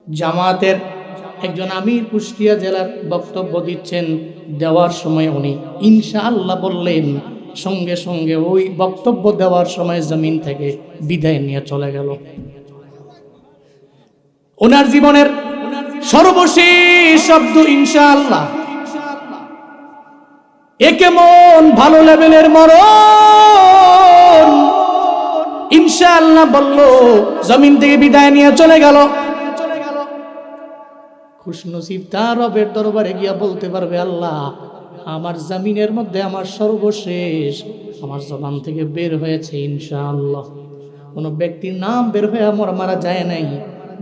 জামাতের একজন আমির কুষ্টিয়া জেলার বক্তব্য দিচ্ছেন, দেওয়ার সময় উনি ইনশাআল্লাহ বললেন, সঙ্গে সঙ্গে ওই বক্তব্য দেওয়ার সময় জমিন থেকে বিদায় নিয়ে চলে গেল। ওনার জীবনের সর্বশেষ শব্দ ইনশাআল্লাহ। এ কেমন ভালো লেভেলের মরণ! ইনশাআল্লাহ বলল, জমিন থেকে বিদায় নিয়ে চলে গেল। খুশনসিব তার রবের দরবারে গিয়া বলতে পারবে, আল্লাহ, আমার জমিনের মধ্যে আমার সর্বশেষ আমার জবান থেকে বের হয়েছে ইনশাআল্লাহ। কোনো ব্যক্তির নাম বের হয়ে আমার মারা যায় নাই,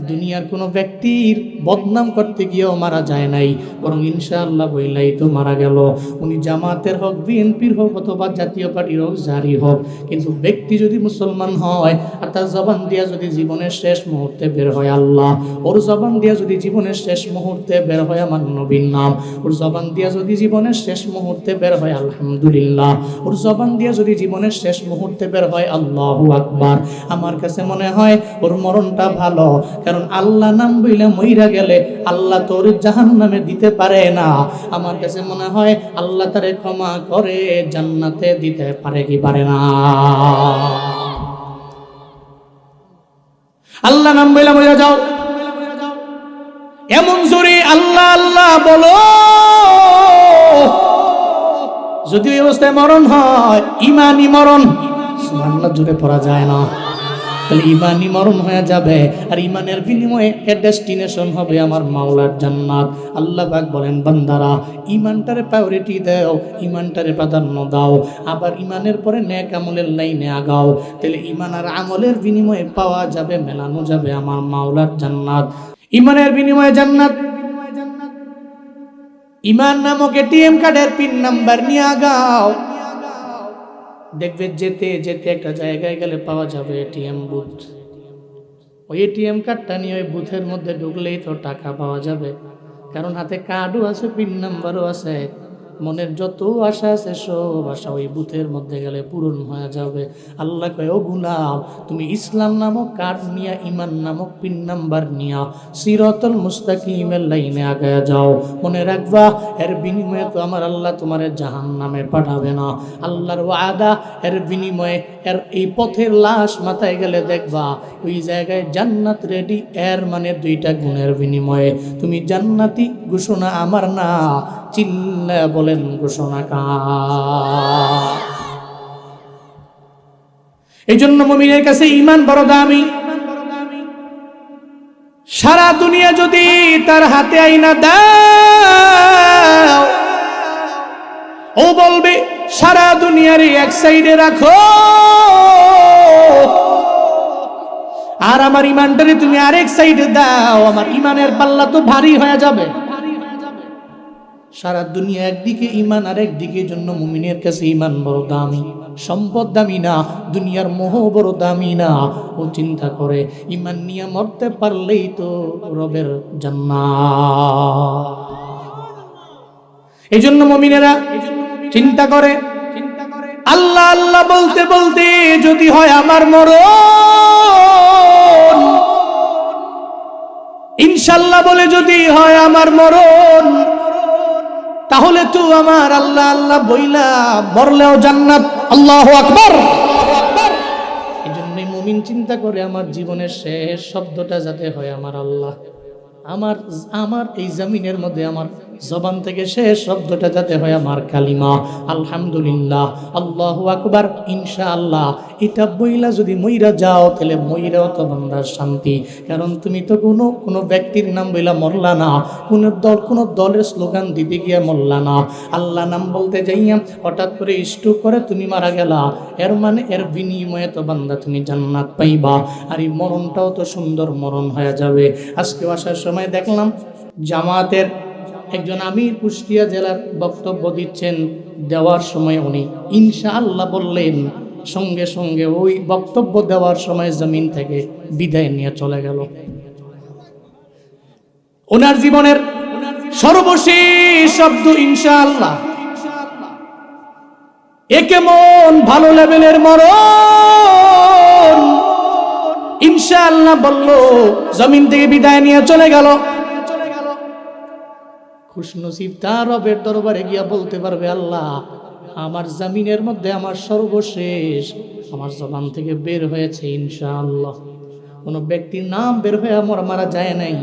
দুনিয়ার কোনো ব্যক্তির বদনাম করতে গিয়েও মারা যায় নাই, বরং ইনশাআল্লাহ বইলাই তো মারা গেল। উনি জামাতের হোক, বিএনপির হোক, অথবা জাতীয় পার্টির হোক, যারই হোক, কিন্তু ব্যক্তি যদি মুসলমান হয় আর তার জবান দিয়া যদি জীবনের শেষ মুহূর্তে বের হয় আল্লাহ, ওর জবান দিয়া যদি জীবনের শেষ মুহূর্তে বের হয় আমার নবীর নাম, ওর জবান দিয়া যদি জীবনের শেষ মুহূর্তে বের হয় আলহামদুলিল্লাহ, ওর জবান দিয়া যদি জীবনের শেষ মুহূর্তে বের হয় আল্লাহু আকবার, আমার কাছে মনে হয় ওর মরণটা ভালো। কারণ আল্লাহ নাম বইলে মইরা গেলে আল্লাহ তোর জাহান্নামে দিতে পারে না। আমার কাছে মনে হয় আল্লাহ তারে ক্ষমা করে জান্নাতে দিতে পারে কি পারে না? আল্লাহ নাম বইলে মইরা যাও, এমন জোরে আল্লাহ আল্লাহ বলো, যদি ওই অবস্থায় মরণ হয় ইমানি মরণ, সুবহানাল্লাহ, জোরে পড়া যায় না, তাহলে ইমানি মরণ হয়ে যাবে। আর ইমানের বিনিময়ে এর ডেস্টিনেশন হবে আমার মাওলার জান্নাত। আল্লাহ পাক বলেন, বান্দারা ইমানটারে প্রায়োরিটি দাও, ইমানটারে প্রাধান্য দাও, আবার ইমানের পরে নেক আমলের লাইনে আগাও, তাহলে ইমান আর আমলের বিনিময়ে পাওয়া যাবে, মেলানো যাবে আমার মাওলার জান্নাত। ইমানের বিনিময়ে জান্নাত। ইমান নামক এটিএম কার্ডের পিন নাম্বার নিয়ে আগাও, দেখবে যেতে যেতে একটা জায়গায় গেলে পাওয়া যাবে এটিএম বুথ। ওই এটিএম কার্ডটা নিয়ে ওই বুথের মধ্যে ঢুকলেই তো টাকা পাওয়া যাবে, কারণ হাতে কার্ডও আছে, পিন নাম্বারও আছে। মনের যত আশা আছে সব আশা ওই বুথের মধ্যে গেলে পূরণ হয়ে যাবে। আল্লাহ কয়, ও গুলাম, তুমি ইসলাম নামক কার্ড নিয়া, ইমান নামক পিন নাম্বার নিয়া সিরাতুল মুস্তাকিমের লাইনে আগায়া যাও। মনে রাখবা, এর বিনিময়ে তো আমার আল্লাহ তোমার জাহান্নামে পাঠাবে না। আল্লাহর ওয়াদা, এর বিনিময়ে এর এই পথের লাশ মাথায় গেলে দেখবা ওই জায়গায় জান্নাত রেডি। এর মানে দুইটা গুণের বিনিময়ে তুমি জান্নাতি, ঘোষণা আমার না, চিল্লা বলেন ঘোষণা কার? এই জন্য মুমিনের কাছে ঈমান বড় দামি। সারা দুনিয়া যদি তার হাতে আইনা দাও, ও বলবে সারা দুনিয়ার এক সাইডে রাখো, আর আমার ঈমানটারে তুমি আরেক সাইডে দাও, আমার ঈমানের পাল্লা তো ভারী হয়ে যাবে। সারা দুনিয়া একদিকে, ঈমান আর একদিকে। জন্য মুমিনের কাছে ঈমান বড় দামি। সম্পদ দামি না, দুনিয়ার মোহ বড় দামি না। ও চিন্তা করে ঈমান নিয়ে মরতে পারলেই তো রবের জান্নাত। এই জন্য মুমিনেরা চিন্তা করে, আল্লাহ আল্লাহ বলতে বলতে যদি হয় আমার মরণ, ইনশাআল্লাহ বলে যদি হয় আমার মরণ, তাহলে তো আমার আল্লাহ আল্লাহ বইলা মরলেও জান্নাত। আল্লাহু আকবার। এই জন্যই মুমিন চিন্তা করে আমার জীবনের শেষ শব্দটা যাতে হয় আমার আল্লাহ। আমার এই জমিনের মধ্যে আমার জবান থেকে শেষ শব্দটা যাতে হয় আমার কালিমা আলহামদুলিল্লাহ, আল্লাহু আকবার, ইনশাআল্লাহ। এটা বইলা যদি মইরা যাও, তাহলে মইরাও তো বান্দার শান্তি। কারণ তুমি তো কোনো ব্যক্তির নাম বইলা মরলা না, কোনো দলের স্লোগান দিতে গিয়ে মরলা না। আল্লাহ নাম বলতে যাইয়া হঠাৎ করে স্ট্রোক করে তুমি মারা গেলা, এর মানে এর বিনিময়ে তো বান্দা তুমি জান্নাত পাইবা। আর এই মরণটাও তো সুন্দর মরণ হয়ে যাবে। আজকে আসার সময় দেখলাম জামাতের একজন আমির কুষ্টিয়া জেলার বক্তব্য দিচ্ছেন, দেওয়ার সময় উনি ইনশাআল্লাহ বললেন, সঙ্গে সঙ্গে ওই বক্তব্য দেওয়ার সময় জমিন থেকে বিদায় নিয়ে চলে গেল। ওনার জীবনের সর্বশেষ শব্দ ইনশাআল্লাহ। এ কেমন ভালো লেভেলের মরণ! ইনশাআল্লাহ বলল, জমিন থেকে বিদায় নিয়ে চলে গেল। খুশনসিব তার রবের দরবারে গিয়া বলতে পারবে, আল্লাহ আমার জমিনের মধ্যে আমার সর্বশেষ আমার জবান থেকে বের হয়েছে ইনশাআল্লাহ। কোনো ব্যক্তির নাম বের হয়ে আমার মারা যায় নাই,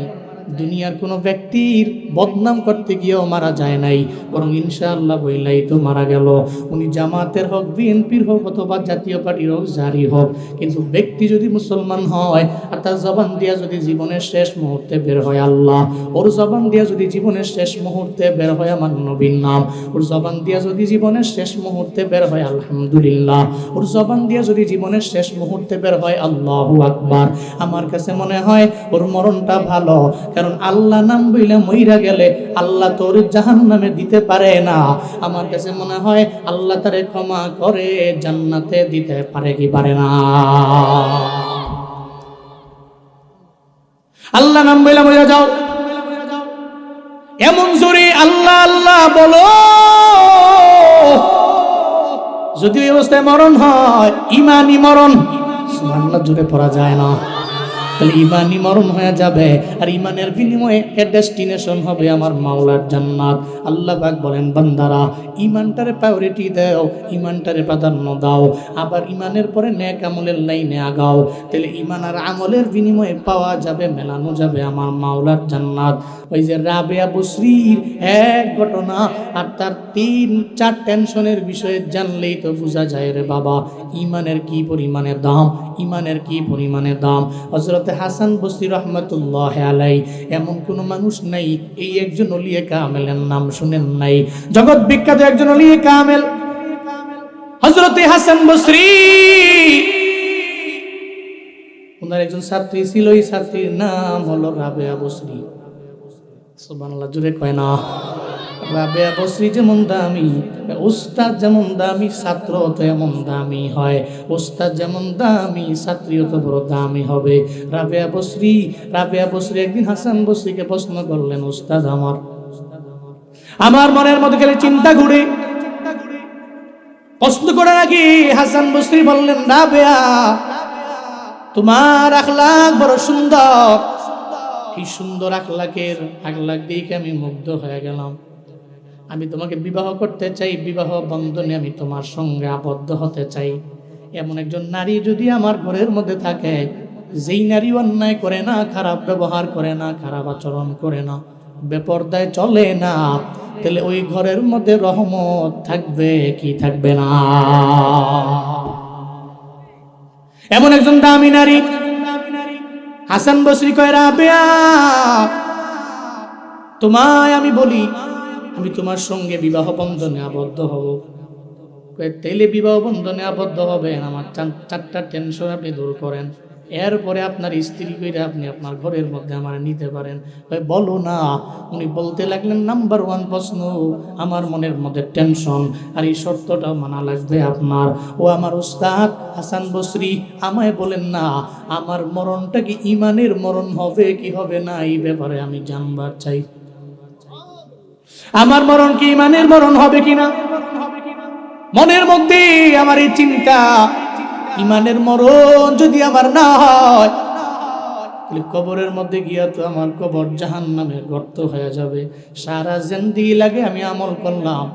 দুনিয়ার কোনো ব্যক্তির বদনাম করতে গিয়েও মারা যায় নাই, বরং ইনশাআল্লাহ বইলাই তো মারা গেল। উনি জামাতের হোক, বিএনপির হোক, অথবা জাতীয় পার্টির হোক, যারই হোক, কিন্তু ব্যক্তি যদি মুসলমান হয় আর তার জবান দিয়া যদি জীবনের শেষ মুহূর্তে বের হয় আল্লাহ, ওর জবান দিয়া যদি জীবনের শেষ মুহূর্তে বের হয় আমার নবীর নাম, ওর জবান দিয়া যদি জীবনের শেষ মুহূর্তে বের হয় আলহামদুলিল্লাহ, ওর জবান দিয়া যদি জীবনের শেষ মুহূর্তে বের হয় আল্লাহু আকবার, আমার কাছে মনে হয় ওর মরণটা ভালো। কারণ আল্লাহ নাম বইলে মইরা গেলে আল্লাহ তোর জাহান্নামে দিতে পারে না। আমার কাছে মনে হয় আল্লাহ তারে ক্ষমা করে জান্নাতে দিতে পারে কি পারে না? আল্লাহ নাম বইলে মইরা যাও, এমন জোরে আল্লাহ আল্লাহ বলো, যদি ওই অবস্থায় মরণ হয় ইমানি মরণ, সুবহানাল্লাহ জোরে পড়া যায় না, তাহলে ইমানই মরণ হয়ে যাবে। আর ইমানের বিনিময়ে এর ডেস্টিনেশন হবে আমার মাওলার জান্নাত। আল্লাহ পাক বলেন, বান্দারা ইমানটারে প্রায়োরিটি দাও, ইমানটারে প্রাধান্য দাও, আবার ইমানের পরে নেক আমলের লাইনে আগাও, তাহলে ইমান আর আমলের বিনিময়ে পাওয়া যাবে, মেলানো যাবে আমার মাওলার জান্নাত। ওই যে রাবেয়া বসরির এক ঘটনা আর তার 3-4 টেনশনের বিষয়ে জানলেই তো বোঝা যায় রে বাবা ইমানের কি পরিমাণে দাম, ইমানের কি পরিমাণে দাম। হযরত হাসান বসরি রহমতুল্লাহ আলাই, এমন কোন মানুষ নাই, এই একজন ওলিয়ে কামেলের নাম শুনেন নাই? জগৎ বিখ্যাত একজন ওলিয়ে কামেল হযরত হাসান বসরি, ওনার একজন ছাত্রী ছিল, এই ছাত্রীর নাম হলো রাবেয়া বসরি। সুবহানাল্লাহ জোরে কয় না? রাবেয়া বসরি যেমন দামি, উস্তাদ যেমন দামি, ছাত্র তো এমন দামি হয়। উস্তাদ যেমন দামি, ছাত্রীও তো বড় দামি হবে। রাবেয়া বসরি একদিন হাসান বসরিকে প্রশ্ন করলেন, উস্তাদ আমার মনের মধ্যে খালি চিন্তা ঘুরে। প্রশ্ন করে নাকি হাসান বসরি বললেন, রাবেয়া তোমার আখলাক বড় সুন্দর, এই সুন্দর আখলাক দেখে আমি মুগ্ধ হয়ে গেলাম। আমি তোমাকে বিবাহ করতে চাই, বিবাহ বন্ধনে আমি তোমার সঙ্গে আবদ্ধ হতে চাই। এমন একজন নারী যদি আমার ঘরের মধ্যে থাকে, যেই নারী অন্যায় করে না, খারাপ ব্যবহার করে না, খারাপ আচরণ করে না, বেপরদায় চলে না, তাহলে ওই ঘরের মধ্যে রহমত থাকবে কি থাকবে না? এমন একজন দামি নারী। হাসান বসরি কয়, রাবেয়া তোমায় আমি বলি, আমি তোমার সঙ্গে বিবাহ বন্ধনে আবদ্ধ হব। তাইলে বিবাহ বন্ধনে আবদ্ধ হবেন, আমার 4টা টেনশন আপনি দূর করেন, এরপরে আপনার স্ত্রী কইরা আপনি আপনার ঘরের মধ্যে আমার নিতে পারেন। বলো না। উনি বলতে লাগলেন, নাম্বার 1 প্রশ্ন, আমার মনের মধ্যে টেনশন, আর এই শর্তটা মানা লাগবে আপনার। ও আমার উস্তাদ হাসান বসরি, আমায় বলেন না আমার মরণটা কি ইমানের মরণ হবে কি হবে না, এই ব্যাপারে আমি জানবার চাই। আমার মরণ কি ইমানের মরণ হবে কিনা? মনের মধ্যে আমার এই চিন্তা, ইমানের মরণ যদি আমার না হয়, তাহলে কবরের মধ্যে গিয়া তো আমার কবর জাহান্নামের গর্ত হয়ে যাবে। সারা জিন্দেগি লাগে আমি আমল করলাম,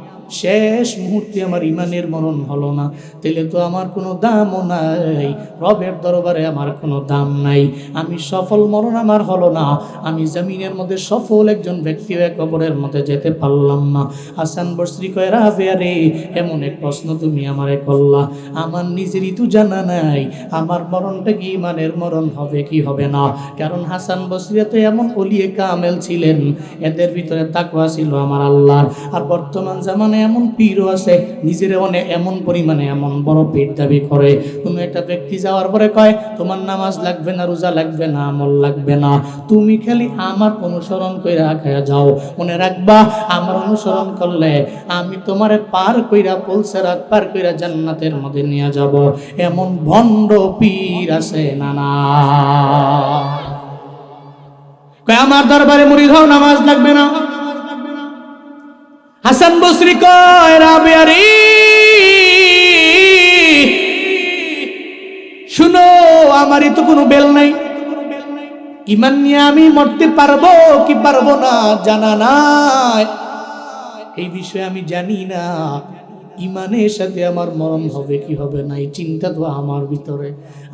শেষ মুহূর্তে আমার ইমানের মরণ হলো না, তাহলে তো আমার কোনো দামও নাই, রবের দরবারে আমার কোনো দাম নাই। আমি সফল মরণ আমার হলো না, আমি জমিনের মধ্যে সফল একজন ব্যক্তি হয়ে কবরের মধ্যে যেতে পারলাম না। হাসান বসরি কয়, রাবেয়া রে, এমন এক প্রশ্ন তুমি আমারে করলা, আমার নিজেরই তো জানা নাই আমার মরণটা কি ইমানের মরণ হবে কি হবে না। কারণ হাসান বসরি তো এমন ওলিয়ে কামেল ছিলেন, এদের ভিতরে তাকওয়া ছিল আমার আল্লাহর। আর বর্তমান জামানে এমন পীরও আছে, নিজের অনেক এমন পরিমাণে এমন বড় পেট দাবি করে, কোনো একটা ব্যক্তি যাওয়ার পরে কয় তোমার নামাজ লাগবে না, রোজা লাগবে না, আমল লাগবে না, তুমি খালি আমার অনুসরণ কইরা খায়া যাও। মনে রাখবা, আমার অনুসরণ করলে আমি তোমারে পার কইরা পুলসিরাত পার কইরা জান্নাতের মধ্যে নিয়ে যাব। এমন ভণ্ড পীর আছে না না? কয় আমার দরবারে মুরিদ হও, নামাজ লাগবে না। হাসান বসরি কয়, রাবেয়া রে শুনো, আমারই তো কোনো বেল নাই, ইমান নিয়ে আমি মরতে পারবো কি পারবো না জানা নাই, এই বিষয়ে আমি জানি না। ইমানের সাথে আমার মরণ হবে কি হবে না এই চিন্তা তো আমার ভিতরে।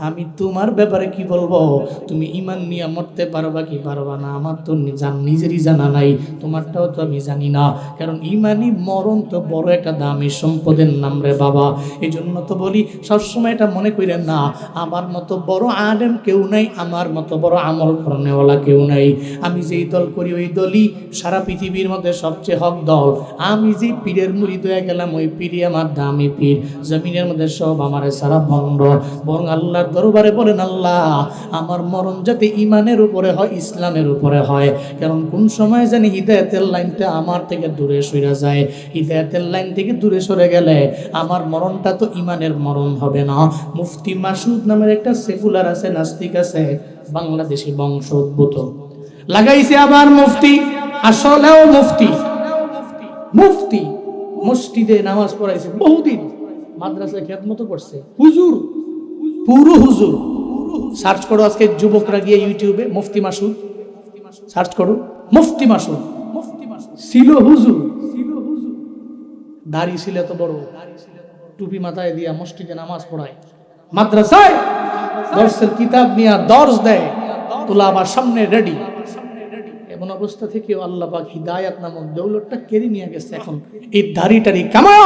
আমি তোমার ব্যাপারে কি বলবো, তুমি ইমান নিয়ে মরতে পারবা কি পারবা না আমার তো নিজেরই জানা নাই, তোমারটাও তো আমি জানি না। কারণ ইমানই মরণ তো বড় একটা দামি সম্পদের নাম রে বাবা। এই জন্য তো বলি সবসময় এটা মনে করেন না আমার মতো বড় আলেম কেউ নাই, আমার মতো বড় আমল করেনেওয়ালা কেউ নাই। আমি যেই দল করি ওই দলই সারা পৃথিবীর মধ্যে সবচেয়ে হক দল। আমি যে পীরের মুরিদ হয়ে গেলাম ওই পীরই আমার দামি পীর। জমিনের মধ্যে সব আমারে সারা ভণ্ড। বরং আল্লাহর দরবারে বলেন আল্লাহ আমার মরণ যাতে ইমানের উপরে হয়, ইসলামের উপরে হয়। কারণ কোন সময় জানি হিদায়াতের লাইনটা আমার থেকে দূরে সরে যায়, হিদায়াতের লাইন থেকে দূরে সরে গেলে আমার মরণটা তো ইমানের মরণ হবে না। মুফতি মাসুদ নামের একটা সেকুলার আছে, নাস্তিক আছে, বাংলাদেশি বংশোদ্ভূত, লাগাইছে আবার মুফতি, আসলেও মুফতি। মুফতি মসজিদে নামাজ পড়াইছে বহুদিন, মাদ্রাসায় খিদমত করছে, হুজুর, পুরো হুজুর। সার্চ করো আজকে যুবকরা গিয়ে ইউটিউবে মুফতি মাসুদ সার্চ করো, মুফতি মাসুদ ছিল হুজুর, দাড়ি ছিল এত বড়, টুপি মাথায় দিয়া মসজিদে নামাজ পড়ায়, মাদ্রাসায় দর্শের কিতাব নিয়ে দর্শ দেয়, তোলা আবার সামনে রেডি। এমন অবস্থা থেকেও আল্লাহ পাক হিদায়াত নামক দৌলতটা কেড়ে নিয়ে গেছে। এখন এই দাড়িটারি কামা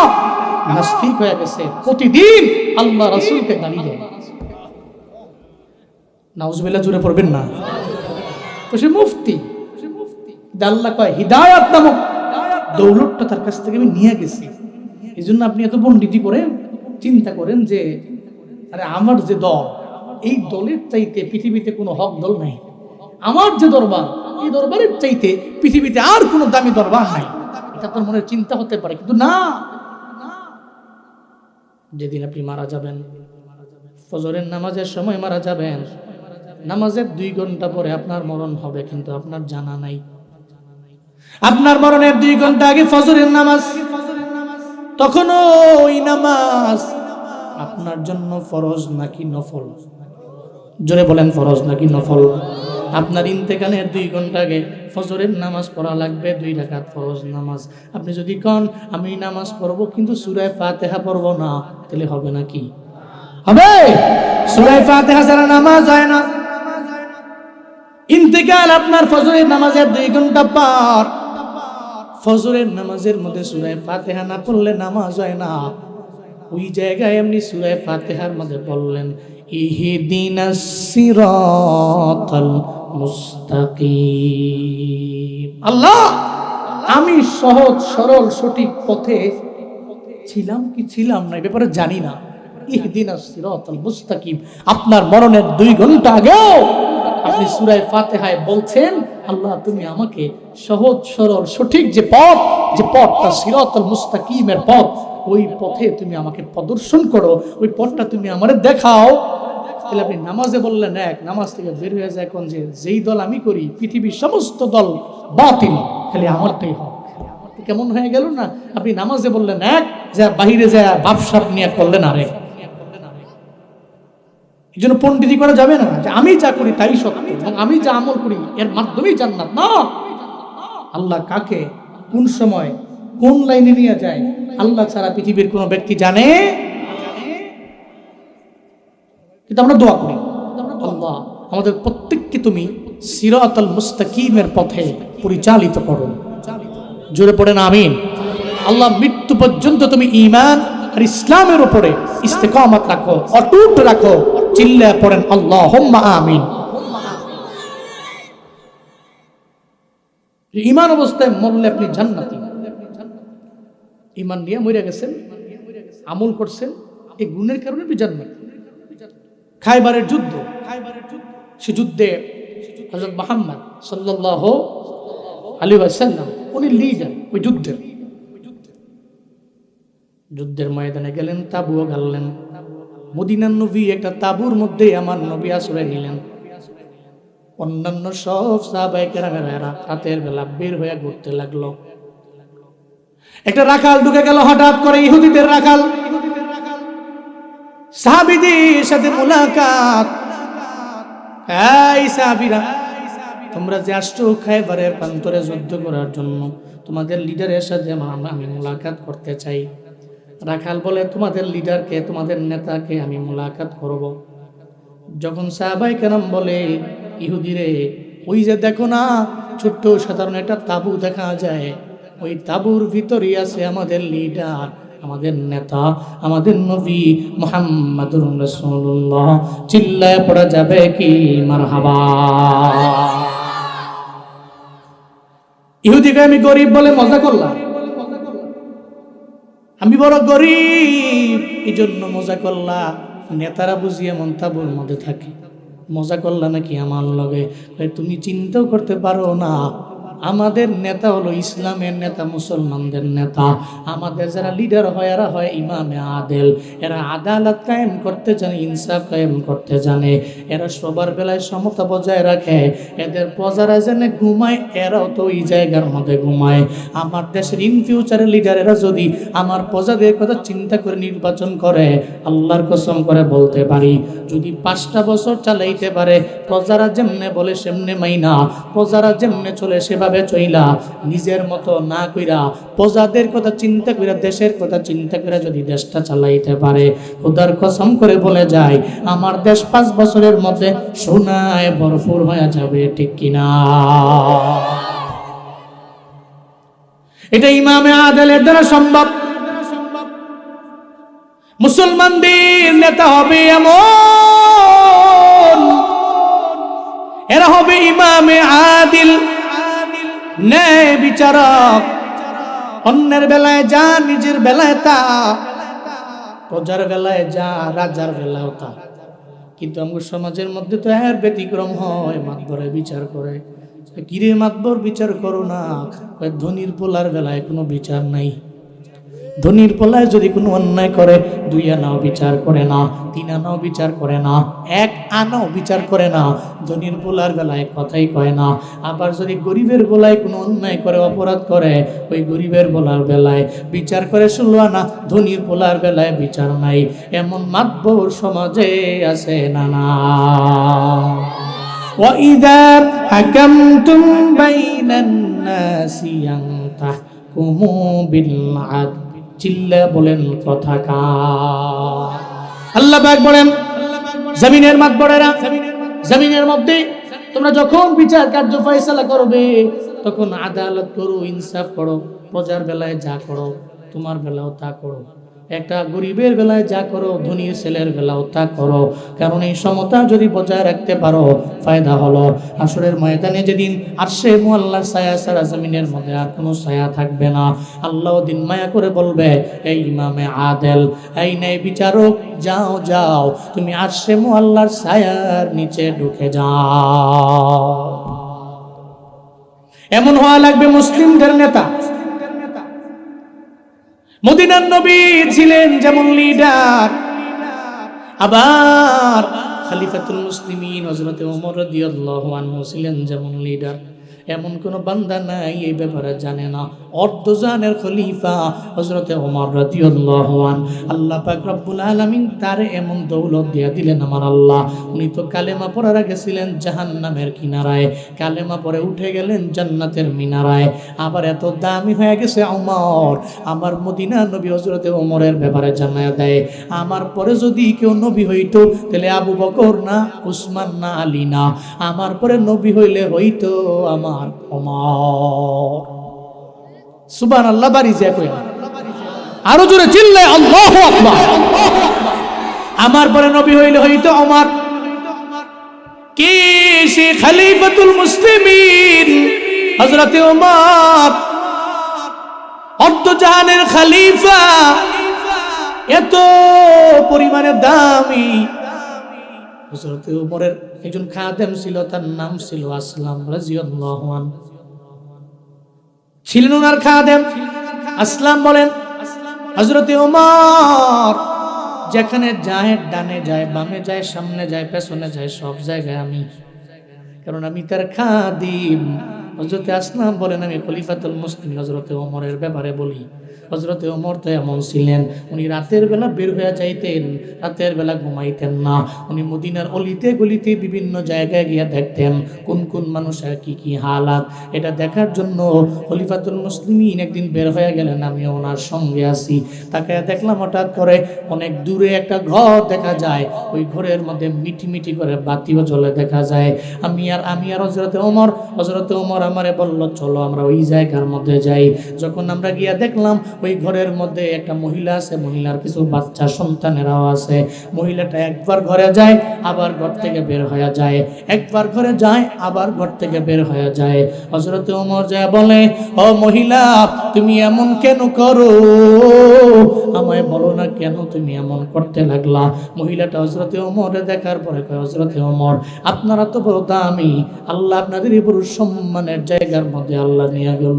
নাস্তিক হয়ে গেছে, প্রতিদিন আল্লাহ রাসূলকে গালি দেয়। নাউজুবিল্লাহ, জুড়ে পড়বেন না। তো সে মুফতি, আল্লাহ কয় হিদায়াত নামক দৌলতটা তার কাছ থেকে আমি নিয়ে গেছি। এই জন্য আপনি এত পণ্ডিতি করেন, চিন্তা করেন যে আরে আমার যে দল, এই দলের চাইতে পৃথিবীতে কোনো হক দল নাই। আমার যে দরবার, এই দরবারের চাইতে পৃথিবীতে আর কোনো দামি দরবার নাই। এটা আপনার মনে চিন্তা হতে পারে, কিন্তু না। যেদিন আপনি মারা যাবেন, ফজরের নামাজের সময় মারা যাবেন, নামাজের 2 ঘন্টা পরে আপনার মরণ হবে, কিন্তু আপনার জানা নাই। আপনার মরণের 2 ঘন্টা আগে ফজরের নামাজ, তখনও ওই নামাজ আপনার জন্য ফরজ নাকি নফল? জোরে বলেন, ফরজ নাকি নফল? আপনার ইন্তেকালের 2 ঘন্টা আগে ফজরের নামাজ পড়া লাগবে, 2 রাকাত ফরজ নামাজ। আপনি যদি কন আমি নামাজ পড়বো কিন্তু সূরা ফাতিহা পড়বো না, তাহলে হবে নাকি? হবে। সূরা ফাতিহা ছাড়া নামাজ হয় না। ইন্তেকাল আপনার ফজরের নামাজের 2 ঘন্টা পর, ফজরের নামাজের মধ্যে সূরা ফাতিহা না পড়লে নামাজ হয় না। ওই জায়গায় এমনি সূরা ফাতিহার মধ্যে বললেন ইহদিনাস সিরাতাল মুস্তাকিম। আল্লাহ আমি সহজ সরল সঠিক পথে ছিলাম কি ছিলাম না, এই ব্যাপারে জানি না। ইহদিনাস সিরাতাল মুস্তাকিম। আপনার মরণের 2 ঘন্টা আগেও আপনি সূরা ফাতিহায় বলছেন আল্লাহ তুমি আমাকে সহজ সরল সঠিক যে পথ, যে পথটা সিরাতাল মুস্তাকিমের পথ, ওই পথে তুমি আমাকে প্রদর্শন করো, ওই পথটা তুমি আমারে দেখাও। তাহলে আপনি নামাজে বললেন এক, নামাজ থেকে বের হয়ে যায় কোন যে যেই দল আমি করি পৃথিবীর সমস্ত দল বাতিল, খালি আমারটাই হক। কেমন হয়ে গেল না? আপনি নামাজে বললেন এক, যা বাহিরে যায় বাপসাপ নিয়ে করলেন আরেক। এই জন্য পণ্ডিতি করা যাবে না যে আমি যা করি তাই সত্য এবং আমি যা আমল করি এর মাধ্যমেই জান্নাত। না, আল্লাহ কাকে কোন সময় কোন লাইনে নিয়ে যায় আল্লাহ ছাড়া পৃথিবীর কোনো ব্যক্তি জানে। কিন্তু আমরা দোয়া করি আল্লাহ আমাদের প্রত্যেককে তুমি সিরাতাল মুস্তাকিমের পথে পরিচালিত করো। জোরে পড়েন আমিন। আল্লাহ মৃত্যু পর্যন্ত তুমি ঈমান আর ইসলামের উপরে ইস্তেকামত রাখো, অটুট রাখো। চিল্লায় পড়েন আল্লাহুম্মা আমিন। ঈমান অবস্থায় মরলে আপনি জান্নাতি। ঈমান নিয়ে মরে গেছেন, আমল করছেন, এই গুণের কারণে আপনি জান্নাতি। খায়বারের যুদ্ধ, সে যুদ্ধে হযরত মুহাম্মদ সাল্লাল্লাহু আলাইহি ওয়াসাল্লাম উনি লিডার ওই যুদ্ধের ময়দানে গেলেন, তাবুও গাড়লেন। মদিনার নবী একটা তাবুর মধ্যে আমার নবী আশ্রয় নিলেন। অন্যান্য সব সাহাবায়ে কেরামেরা রাতের বেলা বের হয়ে ঘুরতে লাগলো। একটা রাখাল ঢুকে গেল হঠাৎ করে, ইহুদিদের রাখাল। সাহাবীদের সাথে মুলাকাত, এই সাহাবীরা, তোমরা যে আসছো খায়বারের প্রান্তরে যুদ্ধ করার জন্য, তোমাদের লিডারের সাথে আমি মোলাকাত করতে চাই। রাখাল বলে, তোমাদের লিডারকে, তোমাদের নেতাকে আমি মোলাকাত করব। যখন সাহাবায়ে কেরাম বলে, ইহুদিরে, ওই যে দেখো না ছোট্ট সাধারণ একটা তাঁবু দেখা যায়, ওই তাঁবুর ভিতরেই আছে আমাদের লিডার, আমাদের নেতা, আমাদের নবী মুহাম্মাদুর রাসূলুল্লাহ। চিল্লায় পড়া যাবে কি মারহাবা। ইহুদিকে আমি গরিব বলে মজা করলাম, আমি বড় গরিব এই জন্য মজা করলা। নেতারা বুঝি এমন তাঁবুর মধ্যে থাকে, মজা করলা নাকি আমার লগে? তুমি চিন্তাও করতে পারো না, আমাদের নেতা হলো ইসলামের নেতা, মুসলমানদের নেতা। আমাদের যারা লিডার হয় এরা হয় ইমামে আদেল, এরা আদালত কায়েম করতে জানে, ইনসাফ কায়েম করতে জানে, এরা সবার বেলায় সমতা বজায় রাখে। এদের প্রজারা যেন ঘুমায়, এরাও তো ওই জায়গার মধ্যে ঘুমায়। আমার দেশের ইন ফিউচারের লিডারেরা যদি আমার প্রজাদের কথা চিন্তা করে নির্বাচন করে, আল্লাহর কসম করে বলতে পারি, যদি 5টা বছর চালাইতে পারে, প্রজারা যেমনে বলে সেমনে মাইনা, প্রজারা যেমনে চলে সেভাবে চইলা, নিজের মতো না কইরা প্রজাদের কথা চিন্তা কইরা, দেশের কথা চিন্তা কইরা যদি দেশটা চালাইতে পারে, খোদার কসম করে বলে যায়, আমার দেশ 5 বছরের মধ্যে সোনায় ভরপুর হয়ে যাবে। ঠিক কিনা? এটা ইমামে আদেলের দ্বারা সম্ভব। মুসলমানদের নেতা হবে এমন, এরা হবে ইমামে আদিল, ন্যায় বিচারক। অন্যের বেলায় যা, নিজের বেলায় তা, প্রজার বেলায় যা, রাজার বেলায় তা। কিন্তু আমার সমাজের মধ্যে তো এর ব্যতিক্রম হয়, মাতবরে বিচার করে। কিরে মাতবর বিচার করো না? ধনির পোলার বেলায় কোনো বিচার নাই। ধনির পোলায় যদি কোনো অন্যায় করে, 2 আনাও বিচার করে না, 3 আনাও বিচার করে না, 1 আনাও বিচার করে না। ধনির পোলার বেলায় কথাই কয় না। আবার যদি গরিবের বেলায় কোনো অন্যায় করে, অপরাধ করে, ওই গরিবের পোলার বেলায় বিচার করে 16 আনা, ধনির পোলার বেলায় বিচার নাই। এমন মাতবর সমাজে আছে না? না। وَإِذَا حَكَمْتُمْ بَيْنَ النَّاسِ أَن تَحْكُمُوا بِالْعَدْلِ। চিল্লা বলেন কথা কার? আল্লাহ পাক বলেন, জমিনের মাতবরেরা, জমিনের মধ্যে তোমরা যখন বিচার কার্য ফয়সালা করবে, তখন আদালত করো, ইনসাফ করো। প্রজার বেলায় যা করো, তোমার বেলাও তা করো। একটা গরিবের বেলায় যা করো, ধনীর ছেলের বেলাও তা করো। কারণ এই সমতা যদি বজায় রাখতে পারো, ফায়দা হলো হাসরের ময়দানে যেদিন আরশে মুআল্লার ছায়া ছাড়া জমিনের মধ্যে আর কোনো ছায়া থাকবে না। আল্লাহ দিন মায়া করে বলবে, এই ইমামে আদেল, এই ন্যায় বিচারক, যাও যাও, তুমি আরশে মুআল্লার ছায়ার নিচে ঢুকে যাও। এমন হওয়া লাগবে মুসলিমদের নেতা। মদিনার নবী ছিলেন যেমন লিডার, আবার খলিফাতুল মুসলিমিন হযরত ওমর রাদিয়াল্লাহু আনহু ছিলেন যেমন লিডার। এমন কোন বান্দা নাই এই ব্যাপারে জানে না। অর্ধজানের খলিফা হযরত ওমর রাদিয়াল্লাহু আনহু। আল্লাহ পাক রব্বুল আলামিন তারে এমন দৌলত দিয়া দিলেন আমার আল্লাহ। উনি তো কালেমা পড়ার আগে ছিলেন জাহান্নামের কিনারায়, কালেমা পরে উঠে গেলেন জান্নাতের মিনারায়। আবার এত দামি হয়ে গেছে ওমর। আমার মদিনা নবী হযরত ওমরের ব্যাপারে জানায়া দেয়, আমার পরে যদি কেউ নবী হইতো তাহলে আবু বকর না, উসমান না, আলী না, আমার পরে নবী হইলে হইতো আমার ওমর। সুবহানাল্লাহ। বাড়ি যায় কই আরো জোরে চিল্লে আল্লাহু আকবার। আমার পরে নবী হইলে হইতো ওমর। কে সে? খলিফাতুল মুসলিমিন হযরত ওমর, অর্ধজাহানের খলিফা, এত পরিমাণে দামি। হযরত ওমরের একজন খাদেম ছিল, তার নাম ছিল আসলাম রাদিয়াল্লাহু আনহু। ছিলেন ওনার খাদেম আসলাম। বলেন, হযরত ওমর যেখানে যায়, ডানে যায়, বামে যায়, সামনে যায়, পেছনে যায়, সব জায়গায় আমি, কারণ আমি তার খাদিম। হযরত আসলাম বলেন, আমি খলিফাতুল মুসলিম হযরত ওমরের ব্যাপারে বলি, হযরতে ওমর তো এমন ছিলেন, উনি রাতের বেলা বের হয়ে যাইতেন, রাতের বেলা ঘুমাইতেন না। উনি মদিনার অলিতে গলিতে বিভিন্ন জায়গায় গিয়ে দেখতেন কোন কোন মানুষের কি কি হালাত। এটা দেখার জন্য খলিফাতুল মুসলিমিন একদিন বের হয়ে গেলেন, আমি ওনার সঙ্গে আছি। তাকে দেখলাম হঠাৎ করে অনেক দূরে একটা ঘর দেখা যায়, ওই ঘরের মধ্যে মিটি মিটি করে বাতিও জ্বলে দেখা যায়। আমি আর হযরতে ওমর আমারে বলল, চলো আমরা ওই জায়গার মধ্যে যাই। যখন আমরা গিয়া দেখলাম ওই ঘরের মধ্যে একটা মহিলা আছে, মহিলার কিছু বাচ্চা সন্তানেরাও আছে। মহিলাটা একবার ঘরে যায় আবার ঘর থেকে বের হয়ে যায়, একবার ঘরে যায় আবার ঘর থেকে বের হয়ে যায়। হযরতে ওমর যায় বলে, ও মহিলা, তুমি এমন কেন করো? আমায় বলো না কেন তুমি এমন করতে লাগলা? মহিলাটা হযরতে ওমরে দেখার পরে কয়, হযরতে ওমর, আপনারা তো বড় দামি, আল্লাহ আপনাদের এই বড় সম্মানের জায়গার মধ্যে আল্লাহ নিয়ে গেল।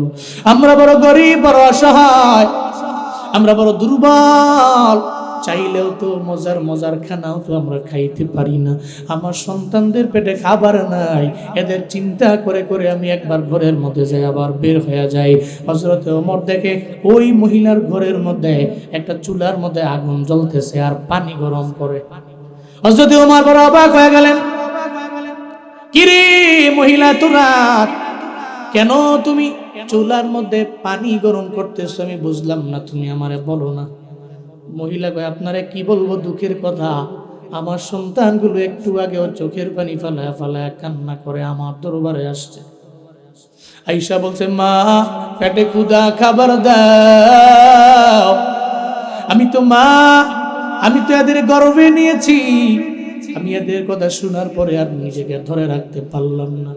আমরা বড় গরিব, বড় অসহায়, আমরা বড় দুর্বল, চাইলেও তো মজার খানাও তো আমরা খাইতে পারি না। আমার সন্তানদের পেটে খাবার নাই, এদের চিন্তা করে করে আমি একবার ঘরের মধ্যে যাই আবার বের হয়ে যাই। হযরতে ওমর দেখে ওই মহিলার ঘরের মধ্যে একটা চুলার মধ্যে আগুন জ্বলতেছে আর পানি গরম করে। হযরতে ওমর বড় অবাক হয়ে গেলেন, কিরে মহিলা, তোরা কেন তুমি চুলার মধ্যে পানি গরম করতেছো? আমি বুঝলাম না, তুমি আমারে বলো না। মহিলা কয়, আপনারে কি বলবো দুঃখের কথা, আমার সন্তানগুলো একটু আগেও চোখের পানি ফালায় ফালায় কান্না করে আমার দরবারে আসছে। আয়েশা বলছে, মা পেটে ক্ষুধা, খাবার দাও। আমি তো এদের গর্বে নিয়েছি। আমি এদের কথা শোনার পরে আর নিজেকে ধরে রাখতে পারলাম না।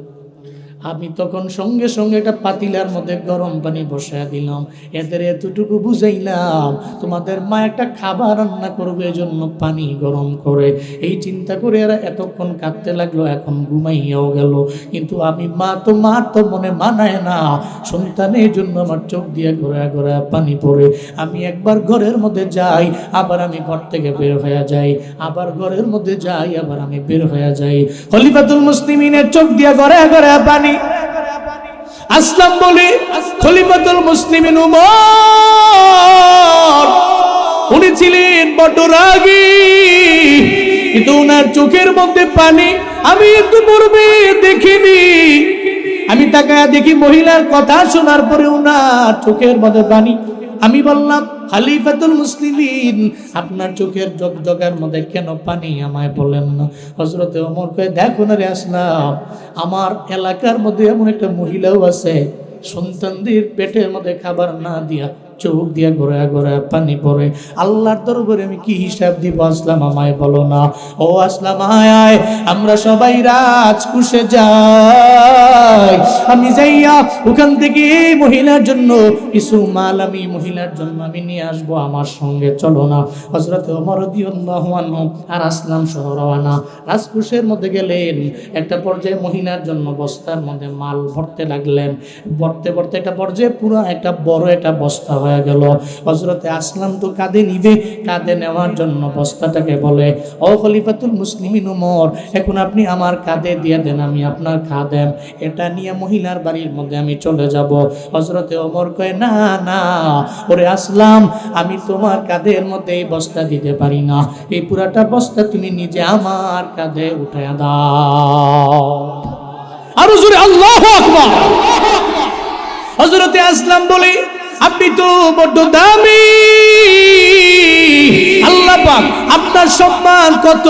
আমি তখন সঙ্গে সঙ্গে একটা পাতিলার মধ্যে গরম পানি বসায় দিলাম, এদের এতটুকু বুঝাইলাম তোমাদের মা একটা খাবার রান্না করবে, এজন্য পানি গরম করে। এই চিন্তা করে এরা এতক্ষণ কাঁদতে লাগলো, এখন ঘুমাইয়াও গেল। কিন্তু আমি মা তো মনে মানায় না, সন্তানের জন্য আমার চোখ দিয়ে ঘোরা ঘোরা পানি পড়ে। আমি একবার ঘরের মধ্যে যাই, আবার আমি ঘর থেকে বের হয়ে যাই, আবার ঘরের মধ্যে যাই, আবার আমি বের হয়ে যাই। খলিফাতুল মুসলিমিনের চোখ দিয়ে ঘোরা ঘোরা পানি। আসলাম বলে খলিফাতুল মুসলিমিন উমর, উনি ছিলেন বড় রাগী, কিন্তু ওনার চোখের মধ্যে পানি আমি একটু পূর্বে দেখিনি। আমি তাকায়া দেখি মহিলার কথা শোনার পরে ওনার চোখের মধ্যে পানি। আমি বললাম, খলিফাতুল মুসলিমিন, আপনার চোখের জগজগার মধ্যে কেন পানি, আমায় বলেন না। হযরতে ওমর কয়, দেখো না রে আসলাম, আমার এলাকার মধ্যে এমন একটা মহিলাও আছে, সন্তানদের পেটের মধ্যে খাবার না দিয়া চোখ দিয়া ঘোরা ঘোরা পানি পড়ে। আল্লাহর দরবারে আমি কি হিসাব দিব? আসলাম, আমায় বলো না। ও আসলাম, আয় আমরা সবাই রাজকুশে যাই। আমি যাইয়া ওখান থেকে এই মহিলার জন্য কিছু মাল আমি মহিলার জন্য আমি নিয়ে আসবো, আমার সঙ্গে চলো না। হযরতে ওমর রাদিয়াল্লাহু আনহু আর আসলাম সহ রওনা। রাজকুশের মধ্যে গেলেন, একটা পর্যায়ে মহিলার জন্য বস্তার মধ্যে মাল ভরতে লাগলেন। ভরতে ভরতে একটা পর্যায়ে পুরো একটা বড় একটা বস্তা হয়ে গেল। হযরতে আসলাম তো কাঁধে নিবে, কাঁধে নেওয়ার জন্য বস্তাটাকে বলে, ও খলিফাতুল মুসলিমিন ওমর, এখন আপনি আমার কাঁধে দিয়ে দেন, আমি আপনার খাদেম, এটা নিয়ে মহিলার বাড়ির মধ্যে আমি চলে যাব। হযরতে ওমর কয়, না না ওরে আসলাম, আমি তোমার কাঁধের মধ্যে এই বস্তা দিতে পারি না, এই পুরাটা বস্তা তুমি নিজে আমার কাঁধে উঠায়া দাও। আর জোরে আল্লাহু আকবার। হযরতে আসলাম বলে, আপনি তো বড় দামি, আল্লাহ পাক আপনার সম্মান কত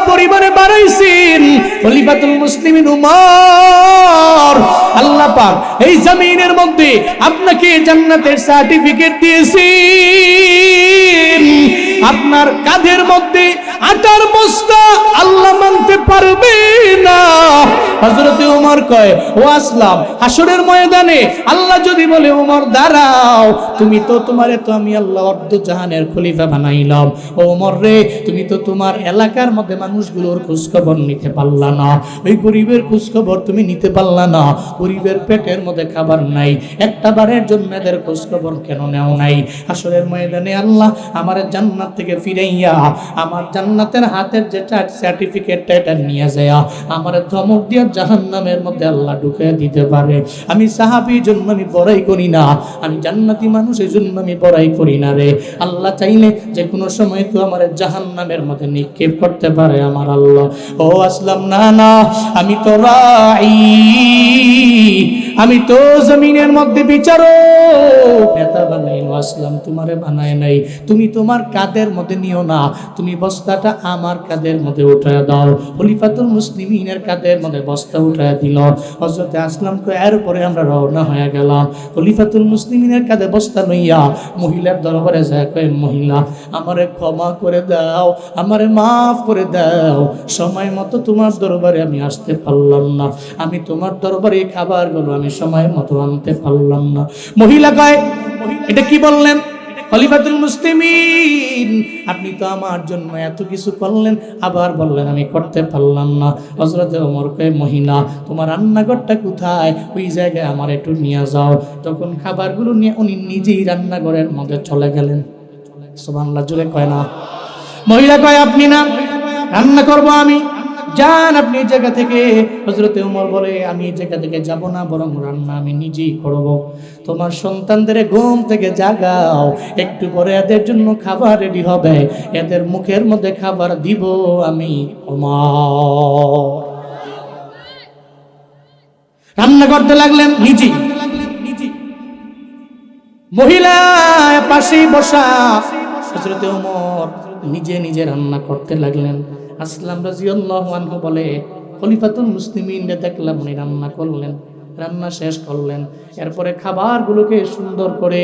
পরিমাণে বাড়াইছেন। খলিফাতুল মুসলিমিন উমর, আল্লাহ পাক এই জমিনের মধ্যে আপনাকে জান্নাতের সার্টিফিকেট দিয়েছেন। আপনার কাঁধের মধ্যে আটার বস্তা আল্লাহ মানতে পারবে না। হযরতে ওমর কয়, ও আসলাম, হাসরের ময়দানে আল্লাহ যদি বলে, ওমর দাঁড়াও, তুমি তো তোমারে তো আমি আল্লাহ অর্ধ জাহানের খলিফা বানাইলাম, ও ওমর রে, তুমি তো তোমার এলাকার মধ্যে মানুষগুলোর খোঁজখবর নিতে পারলা না, ওই গরিবের খোঁজখবর তুমি নিতে পারলা না, গরিবের পেটের মধ্যে খাবার নাই, একটা বারের জন্য এদের খোঁজখবর কেন নেও নাই? হাসরের ময়দানে আল্লাহ আমার জান্নাত থেকে ফিরাইয়া আমার জান্নাত জান্নাতের হাতের যে সার্টিফিকেটটা এটা নিয়ে যায় আমার ধমক দিয়ে জাহান্নামের মধ্যে আল্লাহ ঢুকিয়ে দিতে পারে। আমি সাহাবীর জন্য আমি বড়াই করি না, আমি জান্নাতি মানুষের জন্য আমি বড়াই করি না রে। আল্লাহ চাইলে যে কোনো সময় তো আমার জাহান্নামের মধ্যে নিক্ষেপ করতে পারে আমার আল্লাহ। ও আসলাম, না না, আমি তো রাই, আমি তো জমিনের মধ্যে বিচারক। নেতা বানাই আসলাম, তোমারে বানায় নাই। তুমি তোমার কাঁধের মধ্যে নিও না, তুমি বস্তাটা আমার কাঁধের মধ্যে উঠায় দাও। খলিফাতুল মুসলিমিনের কাঁধের মধ্যে বস্তা উঠায় দিল হযরতে আসলামকে। এরপরে আমরা রওনা হয়ে গেলাম। খলিফাতুল মুসলিমিনের কাঁধে বস্তা লইয়া মহিলার দরবারে যায়, কয় মহিলা আমারে ক্ষমা করে দাও, আমারে মাফ করে দাও, সময় মতো তোমার দরবারে আমি আসতে পারলাম না, আমি তোমার দরবারে খাবারগুলো আমি সময় মতো আনতে পারলাম না। মহিলা কয়, এটা কি বললেন খলিফাতুল মুসলিমিন, আপনি তো আমার জন্য এত কিছু করলেন, আবার বললেন আমি করতে পারলাম না। হযরতে ওমর কয়, মহিলা তোমার রান্নাঘরটা কোথায়, ওই জায়গায় আমার একটু নিয়ে যাও। যখন খাবারগুলো নিয়ে উনি নিজেই রান্নাঘরের মধ্যে চলে গেলেন। সুবহানাল্লাহ জোরে কয় না। মহিলা কয়, আপনি না, রান্না করব আমি, যান আপনি এই জায়গা থেকে। হযরতে ওমর বলে, আমি এই জায়গা থেকে যাব না, বরং রান্না আমি নিজেই করব। তোমার সন্তানদের ঘুম থেকে জাগাও, একটু পরে এদের জন্য খাবার রেডি হবে, এদের মুখের মধ্যে খাবার দিব আমি ওমর। রান্না করতে লাগলেন নিজেই। মহিলা পাশেই বসা, হযরতে ওমর নিজে নিজে রান্না করতে লাগলেন। আসলাম রাদিয়াল্লাহু আনহু বলে, খলিফাতুল মুসলিমিনকে দেখলাম উনি রান্না করলেন, রান্না শেষ করলেন, এরপরে খাবারগুলোকে সুন্দর করে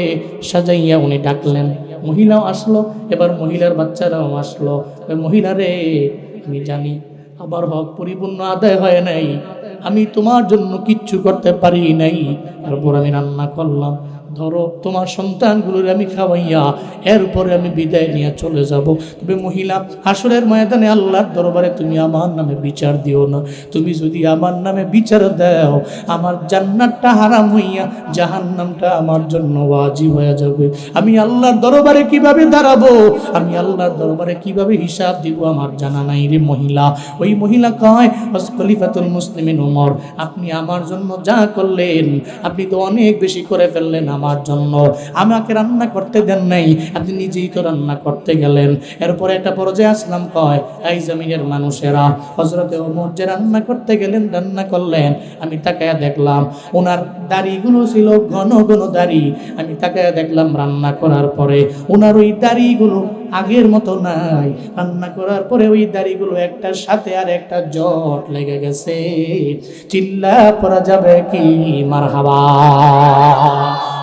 সাজাইয়া উনি ডাকলেন। মহিলাও আসলো, এবার মহিলার বাচ্চারাও আসলো। মহিলারে, আমি জানি আমার হক পরিপূর্ণ আদায় হয় নাই, আমি তোমার জন্য কিচ্ছু করতে পারি নাই, তারপর আমি রান্না করলাম, ধরো তোমার সন্তানগুলোর আমি খাওয়াইয়া এরপরে আমি বিদায় নিয়ে চলে যাব। তবে মহিলা, হাসরের ময়দানে আল্লাহর দরবারে তুমি আমার নামে বিচার দিও না। তুমি যদি আমার নামে বিচার দাও, আমার জান্নাতটা হারাম হইয়া জাহান্নামটা আমার জন্য ওয়াজিব হয়ে যাবে। আমি আল্লাহর দরবারে কিভাবে দাঁড়াবো, আমি আল্লাহর দরবারে কিভাবে হিসাব দিব আমার জানা নাই রে মহিলা। ওই মহিলা কয়, খলিফাতুল মুসলিমিন ওমর, আপনি আমার জন্য যা করলেন, আপনি তো অনেক বেশি করে ফেললেন আমার জন্য। আমাকে রান্না করতে দেন নাই, আপনি নিজেই তো রান্না করতে গেলেন। এরপরে একটা পর্যায়ে আসলাম কয়, এই জমিনের মানুষেরা, হযরতে ওমর যে রান্না করতে গেলেন, রান্না করলেন, আমি তাকায়া দেখলাম ওনার দাড়িগুলো ছিল ঘন ঘন দাড়ি। আমি তাকায়া দেখলাম রান্না করার পরে ওনার ওই দাড়িগুলো আগের মতো নাই। রান্না করার পরে ওই দাড়িগুলো একটার সাথে আর একটা জট লেগে গেছে। চিল্লা পড়া যাবে কি মারহাবা।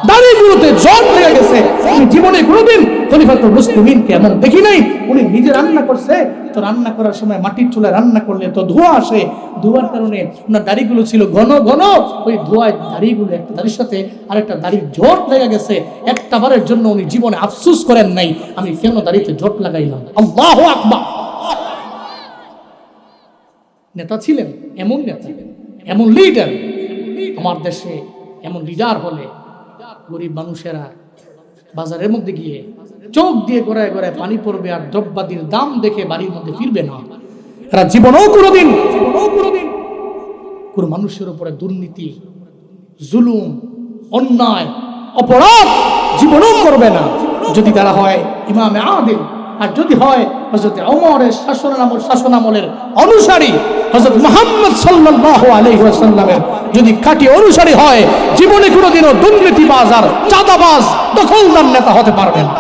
দাড়িগুলোতে জট লেগে গেছে। আমি জীবনে কোনোদিন খলিফাতুল মুসলিমিনকে এমন দেখি নাই। উনি নিজে রান্না করছে, তো রান্না করার সময় মাটির চুলায় রান্না করলে তো ধোঁয়া আসে, ধোঁয়ার কারণে ওনার দাড়িগুলো ছিল ঘন ঘন। ওই ধোঁয়ায় দাড়িগুলো একটা দাড়ির সাথে আরেকটা দাড়ির জট লেগে গেছে। একটা বারের জন্য উনি জীবনে আফসোস করেন নাই, আমি কেন দাড়িতে জট লাগাইলাম। আল্লাহু আকবার। নেতা ছিলেন, এমন নেতা, এমন লিডার। আমার দেশে এমন লিডার হলে গরিব মানুষেরা বাজারের মধ্যে গিয়ে চোখ দিয়ে গড়ায় গড়ায় পানি পড়বে, আর দ্রব্যাদির দাম দেখে বাড়ির মধ্যে ফিরবে না। এরা জীবনেও কোনোদিন কোন মানুষের উপরে দুর্নীতি, জুলুম, অন্যায়, অপরাধ জীবনেও করবে না, যদি তারা হয় ইমামে আদিল। আর যদি হয় হযরত ওমরের শাসনামলের অনুসারী, হযরত মুহাম্মদ সাল্লাল্লাহু আলাইহি ওয়াসাল্লামের যদি খাঁটি অনুসারী হয়, জীবনে কোনোদিনও দুর্নীতিবাজ আর চাঁদাবাজ দখলদার নেতা হতে পারবে না।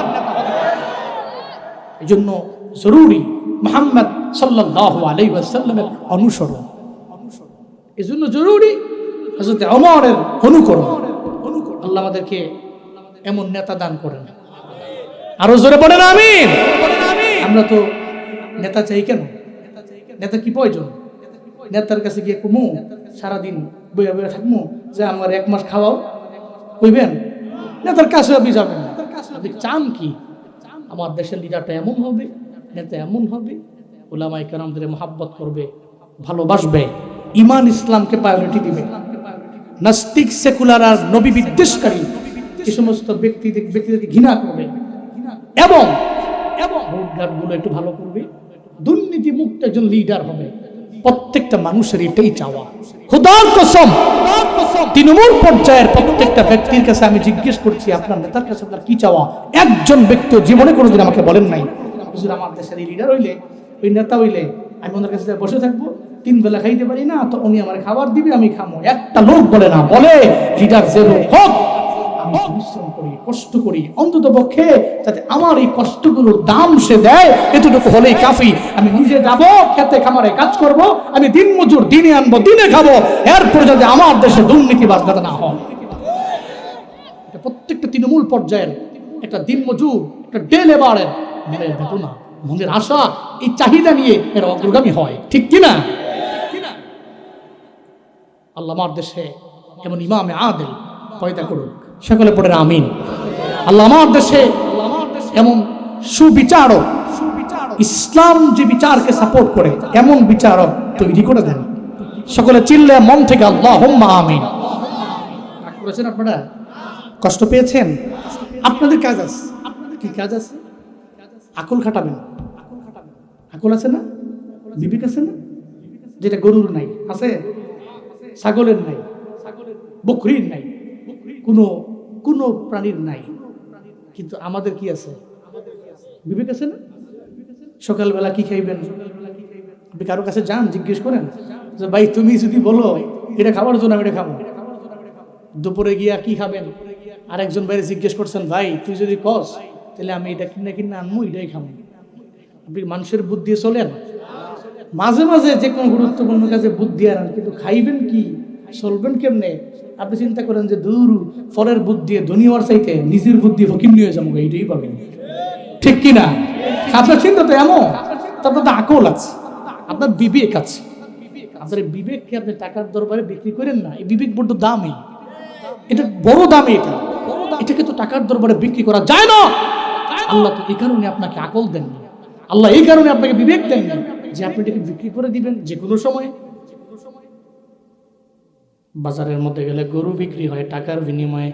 এজন্য জরুরি মুহাম্মদ সাল্লাল্লাহু আলাইহি ওয়াসাল্লামের অনুসরণ। এজন্য জরুরি হযরত ওমরের অনুকরণ। আল্লাহ আমাদেরকে এমন নেতা দান করেন। আরো জোরে পড়েন আমিন। আমরা তো নেতা চাই কেন? নেতা কি প্রয়োজন? নেতার কাছে গিয়ে কমু সারাদিন বইয়া বইয়া থাকবো যে আমার 1 মাস খাওয়াও, কইবেন? নেতার কাছে আপনি যাবেন না। আপনি চান কি? আমার দেশের লিডারটা এমন হবে, নেতা এমন হবে, উলামায়ে কেরামদের মহব্বত করবে, ভালোবাসবে, ঈমান ইসলামকে প্রায়োরিটি দিবে। নাস্তিক, সেকুলার আর নবী বিদ্বেষকারী এই সমস্ত ব্যক্তিদেরকে ঘৃণা করবে, এবং ভোটদানগুলো একটু ভালো করবে, দুর্নীতি মুক্ত একজন লিডার হবে। প্রত্যেকটা মানুষের এটাই চাওয়া। খোদার কসম, তৃণমূল পর্যায়ের প্রত্যেকটা ব্যক্তির কাছে আমি জিজ্ঞেস করছি, আপনার নেতার কাছে আপনার কি চাওয়া? একজন ব্যক্তি জীবনে কোনোদিন আমাকে বলেন নাই, হুজুর আমার দেশের এই লিডার হইলে, ওই নেতা হইলে আমি ওনার কাছে বসে থাকবো, 3 বেলা খাইতে পারি না, তো উনি আমার খাবার দিবে, আমি খামো। একটা লোক বলে না, বলে লিডার যে লোক হোক, আমি পরিশ্রম করি, কষ্ট করি, অন্তত পক্ষে যাতে আমার এই কষ্টগুলোর দাম সে দেয়, এতটুকু হলেই কাফি। আমি নিজে যাবো, খেতে খামারে কাজ করব, আমি দিন মজুর, দিনে আনবো, দিনে খাবো, এরপর যাতে আমার দেশে দুর্নীতিবাজ যাতে না হয়। এটা প্রত্যেকটা তৃণমূল পর্যায়ের একটা দিন মজুর, একটা ডে লেবারের মনের বেদনা, মনের আশা, এই চাহিদা নিয়ে এর অগ্রগামী হয়, ঠিক কিনা? আল্লাহ আমার দেশে এমন ইমামে আদিল পয়দা করুক, সকলে পড়েন আমিন। আল্লাহ আমার দেশে এমন সুবিচারক, ইসলাম যে বিচারকে সাপোর্ট করে এমন বিচারক তৈরি করে দেন। সকলে চিল্লে মন থেকে আল্লাহুম্মা আমিন। রাগ করেছেন আপনারা? কষ্ট পেয়েছেন? আপনাদের কাজ আছে। কি কাজ আছে? আকল খাটাবেন। আকল আছে না? বিবেক আছে না? যেটা গরুর নাই, আছে? ছাগলের নাই, বকরির নাই, কোনো প্রাণীর নাই, কিন্তু আমাদের কি আছে? বিবেক আছে না? সকালবেলা কি খাইবেন? আপনি কারো কাছে যান, জিজ্ঞেস করেন যে ভাই তুমি যদি বলো এটা খাবার জন্য আমি এটা খাবো, দুপুরে গিয়া কি খাবেন? আর একজন ভাইরে জিজ্ঞেস করছেন ভাই তুই যদি কস তাহলে আমি এটা কিনে আনবো, এটাই খাবো। আপনি মানুষের বুদ্ধি দিয়ে চলেন? মাঝে মাঝে যে কোনো গুরুত্বপূর্ণ কাজে বুদ্ধি আনেন, কিন্তু খাইবেন কি, চলবেন কেমনে? আপনি চিন্তা করেন যে দূর ফলের বুদ্ধি ধনী হওয়ার চাইতে নিজের বুদ্ধি ফকির নিয়ে যাবো, এইটাই পাবেন, ঠিক কিনা? আপনার চিন্তা তো এমন, আপনার তো আকল আছে, আপনার বিবেক আছে। আপনার বিবেককে আপনি টাকার দরবারে বিক্রি করেন না। এই বিবেক বড্ড দামি, এটা বড় দামি, এটাকে তো টাকার দরবারে বিক্রি করা যায় না। আল্লাহ তো এই কারণে আপনাকে আকল দেননি, আল্লাহ এই কারণে আপনাকে বিবেক দেননি যে আপনি এটাকে বিক্রি করে দিবেন যে কোনো সময়। বাজারের মধ্যে গেলে গরু বিক্রি হয় টাকার বিনিময়ে,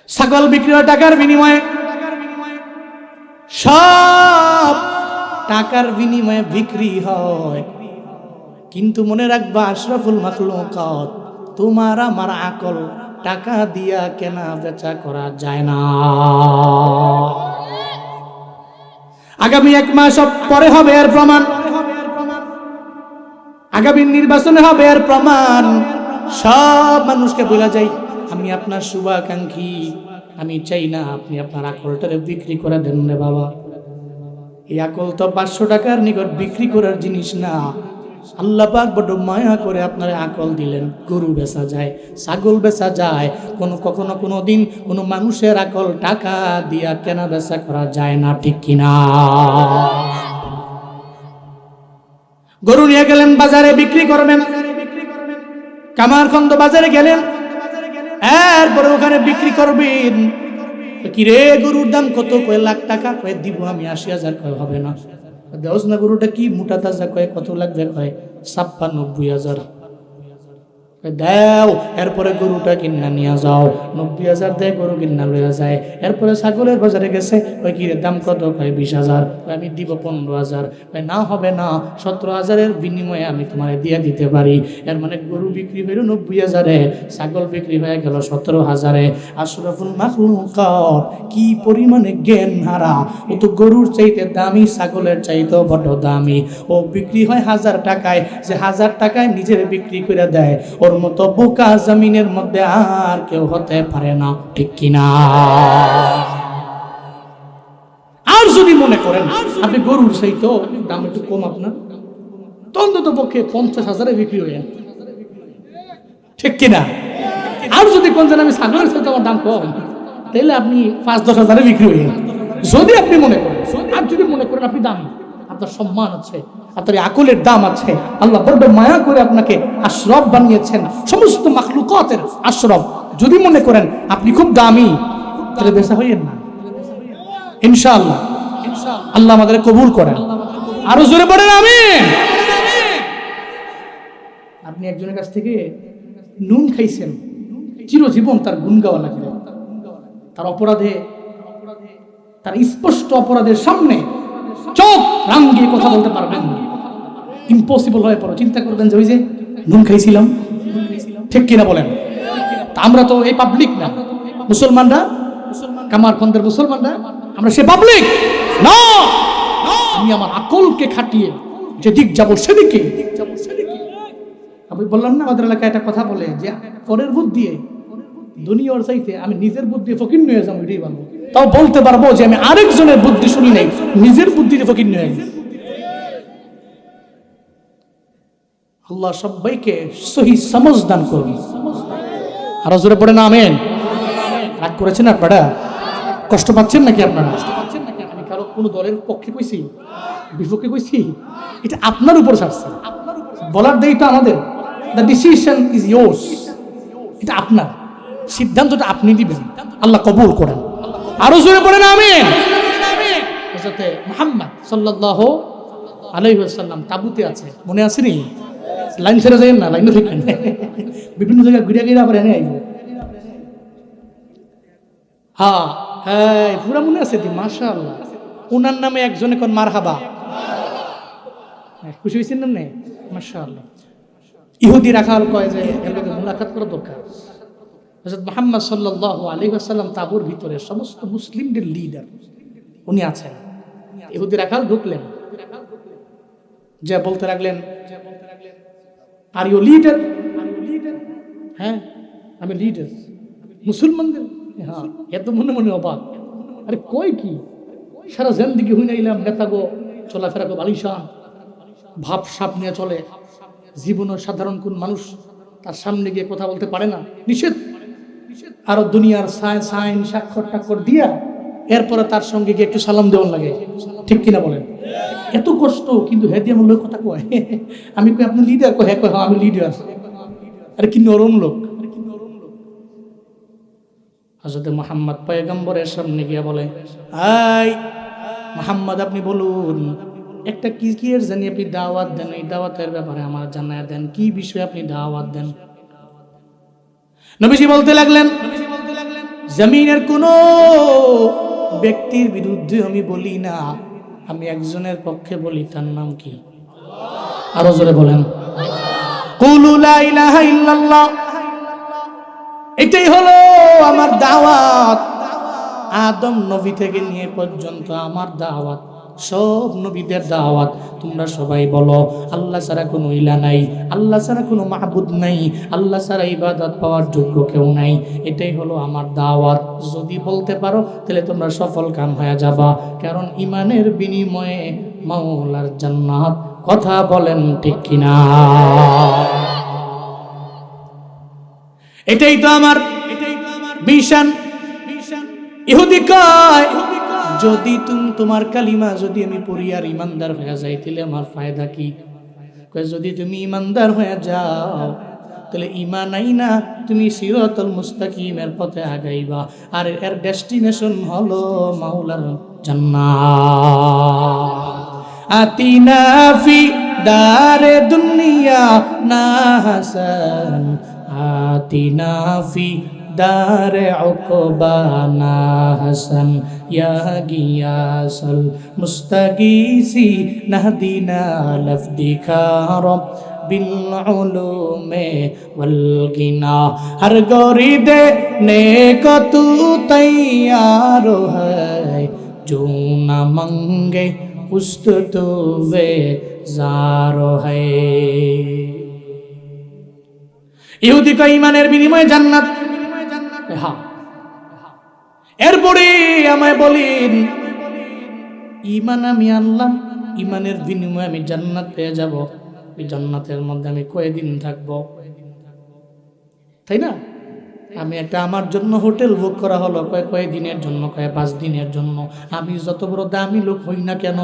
ছাগল বিক্রি হয় টাকার বিনিময়ে, সব টাকার বিনিময়ে বিক্রি হয়। কিন্তু মনে রাখবা আশরাফুল মাখলুকাত, তোমার আমার আকল টাকা দিয়া কেনা বেচা করা যায় না। আগামী 1 মাস পরে হবে এর প্রমাণ, আগামী নির্বাচনে হবে এর প্রমাণ। সব মানুষকে বলা যায় আমি আপনার শুভাকাঙ্ক্ষী, আমি চাই না আপনি আপনার আকলটারে বিক্রি করে দেন রে বাবা। এই আকল তো 500 টাকার নিকট বিক্রি করার জিনিস না। আল্লাহ পাক বড় মায়া করে আপনার আকল দিলেন। গরু বেচা যায়, ছাগল বেচা যায়, কখনো কোনো দিন কোনো মানুষের আকল টাকা দিয়া কেনা বেচা করা যায় না, ঠিক কিনা? গরু নিয়ে গেলেন বাজারে বিক্রি করবেন, কামারখন্দ বাজারে গেলেন, এরপরে ওখানে বিক্রি করবেন। কিরে গরুর দাম কত? কয় লাখ টাকা। কয় দিব আমি 80,000। কয় হবে না। দেওস না গরুটা কি মোটা তাজা? কয় কত লাগবে? কয় 90,000। দাও, এরপরে গরুটা কিনা নিয়ে যাও। 90,000 দেয়, গরু কিনা লইয়া যায়। এরপরে ছাগলের বাজারে গেছে, কয় কি দাম কত? কয় 20,000। আমি দিব 15,000। কয় না হবে না, 17,000-এর বিনিময়ে আমি তোমার দিয়ে দিতে পারি। এর মানে গরু বিক্রি হইল 90,000-এ, ছাগল বিক্রি হয়ে গেল 17,000-এ। আশরাফুল মাখলুকাত কি পরিমাণে জ্ঞান হারা! ও তো গরুর চাইতে দামি, ছাগলের চাইতেও বড় দামি। ও বিক্রি হয় 1000 টাকায়, যে 1000 টাকায় নিজের বিক্রি করে দেয়, ওর মতো বোকা জমিনের মধ্যে আর কেউ হতে পারে না, ঠিক কিনা? আর যদি মনে করেন আপনি গরুর চাইতেও দাম একটু কম, আপনার তো অন্তত পক্ষে 50,000-এ বিক্রি হয়ে, ঠিক কিনা? আর যদি কোন জানেন আমি ছাগলের চাইতে আমার দাম কম, তাহলে আপনি 5-10,000-এ বিক্রি হয়ে, যদি আপনি মনে করেন। আর যদি মনে করেন আপনি দামি, আপনার সম্মান আছে, আপনার আকলের দাম আছে, আল্লাহ বড় মায়া করে আপনাকে আশরাফ বানিয়েছেন, সমস্ত মাখলুকাতের আশরাফ। যদি মনে করেন আপনি খুব দামি, তাহলে বেচা হইয়েন না। ইনশাআল্লাহ আল্লাহ আমাদের কবুল করেন। আরো জোরে বলেন আমিন। আপনি একজনের কাছ থেকে নুন খাইছেন, চিরজীবন তার গুণ গাওয়া লাগবে। তার অপরাধে, তার স্পষ্ট অপরাধের সামনে চোখ রাঙ্গিয়ে কথা বলতে পারবেন না, ইম্পসিবল হয়ে পড়ো। চিন্তা করবেন যে ওই যে নুন খাইছিলাম, ঠিক কিনা বলেন? তা আমরা তো এই পাবলিক না, মুসলমানরা, কামারখন্দের মুসলমানরা আমরা সে পাবলিক না। আমি আমার আকলকে খাটিয়ে যেদিক যাবো সেদিকে। আমি বললাম না আমাদের এলাকায় একটা কথা বলে যে পরের বুদ্ধি দিয়ে দুনিয়ার চাইতে আমি নিজের বুদ্ধি ফকির নিয়ে যাবো, এটাই বলবো। তাও বলতে পারবো যে আমি আরেকজনের বুদ্ধি শুনি নাই, নিজের বুদ্ধিতে ফকির নিয়ে গেছি। আল্লাহ সবাইকে সহি সমঝ দান করুন। আর জোরে পড়ে না আমেন। রাগ করেছেন আপনারা? কষ্ট পাচ্ছেন নাকি আপনারা? আমি কারো কোনো দলের পক্ষে কইছি, বিপক্ষে কইছি? এটা আপনার উপর ছাড়ছে, বলার দায়িত্ব আমাদের। দ্য ডিসিশন ইজ ইয়োর্স, এটা আপনার, সিদ্ধান্তটা আপনি দিবেন। আল্লাহ কবুল করেন। আরো জোরে পড়ে না আমিন। হযরতে মুহাম্মদ সাল্লাল্লাহু আলাইহি ওয়াসাল্লাম তাবুতে আছে, মনে আছে নি? লাইন ছেড়ে যাবেন না, লাইনে থাকেন। বিভিন্ন জায়গায় ঘুরে ঘুরে আবার এনে আইব। হ্যাঁ হ্যাঁ, পুরা মনে আছে? মাশাআল্লাহ। ওনার নামে একজনে কোন মারহাবা, খুশি হয়েছেন না? মাশাআল্লাহ। ইহুদি রাখাল কয় যে এর লগে মুলাকাত করা দরকার। হযরত মুহাম্মদ সাল্লাল্লাহু আলাইহি ওয়াসাল্লাম তাবুর ভিতরে সমস্ত মুসলিমদের লিডার উনি আছেন। ইহুদি রাখাল ঢুকলেন, যে বলতে লাগলেন, আর ইউ লিডার? হ্যাঁ আমি লিডার মুসলমানদের। হ্যাঁ, এত মনে মনে অবাক। আরে কই কি, সারা জিন্দেগি হই নাইলাম নেতাগো চলাফেরা গো বালিশান, ভাব সাপ নিয়ে চলে। জীবনের সাধারণ কোন মানুষ তার সামনে গিয়ে কথা বলতে পারে না, নিষেধ। আরো দুনিয়ার সাইন স্বাক্ষর টাক্ষর দিয়া এরপরে তার সঙ্গে গিয়ে একটু সালাম দেওয়ার লাগে, ঠিক কিনা বলেন? এত কষ্ট, কিন্তু হে দিয়ে আমার কথা কয়। আমি কই আপনি লিডার? কয় হ্যাঁ, কয় হ্যাঁ আমি লিডার। আরে কি নরম লোক। হযরত মুহাম্মদ পয়গম্বরের সামনে গিয়ে বলে, আই মুহাম্মদ আপনি বলুন, একটা কি কি এর জানি আপনি দাওয়াত দেন, এই দাওয়াতের ব্যাপারে আমার জানায় দেন, কি বিষয়ে আপনি দাওয়াত দেন? নবীজি বলতে লাগলেন, জমিনের কোন ব্যক্তির বিরুদ্ধে আমি বলি না, আমি একজনের পক্ষে বলি, তার নাম কি? আরো জোরে বলেন, কুলু লা ইলাহা ইল্লাল্লাহ। এটাই হলো আমার দাওয়াত। আদম নবী থেকে নিয়ে পর্যন্ত আমার দাওয়াত, সব নবীদের দাওয়াত। তোমরা সবাই বলো আল্লাহ ছাড়া কোনো ইলা নাই, আল্লাহ ছাড়া কোনো মাহবুদ নাই, আল্লাহ ছাড়া ইবাদত পাওয়ার যোগ্য কেউ নাই। এটাই হলো আমার দাওয়াত। যদি বলতে পারো তাহলে তোমরা সফল কাম হয়ে যাবা, কারণ ইমানের বিনিময়ে মাওলার জান্নাত। কথা বলেন ঠিক কিনা? এটাই তো আমার মিশন। ইহুদি কয়, যদি তোমার কালিমা যদি আমি পড়ি আর ইমানদার হয়ে যাই তাহলে আমার ফায়দা কি? কয় যদি তুমি ইমানদার হয়ে যাও তাহলে ইমান আইনা তুমি সিরাতুল মুস্তাকিমের পথে আগাইবা, আর এর ডেস্টিনেশন হলো মাওলার জান্নাত। আতিনা ফি দারে দুনিয়া না হাসান, আতিনা ফি দারে উকবানা হাসান, ইয়া গিয়াসাল মুস্তাগীসি নাহদিনা লফদিকা রব বিল উলুমে ওয়াল গিনা। হর গৌরি দে নেক তু তৈয়ার है, जो न मंगे उस्त तो वे जारो है। ইহুদি কয় ইমানের বিনিময়ে জান্নাত। হ্যাঁ, এরপরে আমায় বলেন, ইমান আমি আনলাম, ইমানের বিনিময়ে আমি জান্নাত পেয়ে যাব। এই জান্নাতের মধ্যে আমি কয়দিন থাকবো, তাই না? আমি একটা আমার জন্য হোটেল বুক করা হলো, কয়দিনের জন্য? 5 দিনের জন্য। আমি যত বড় দামি লোক হই না কেন,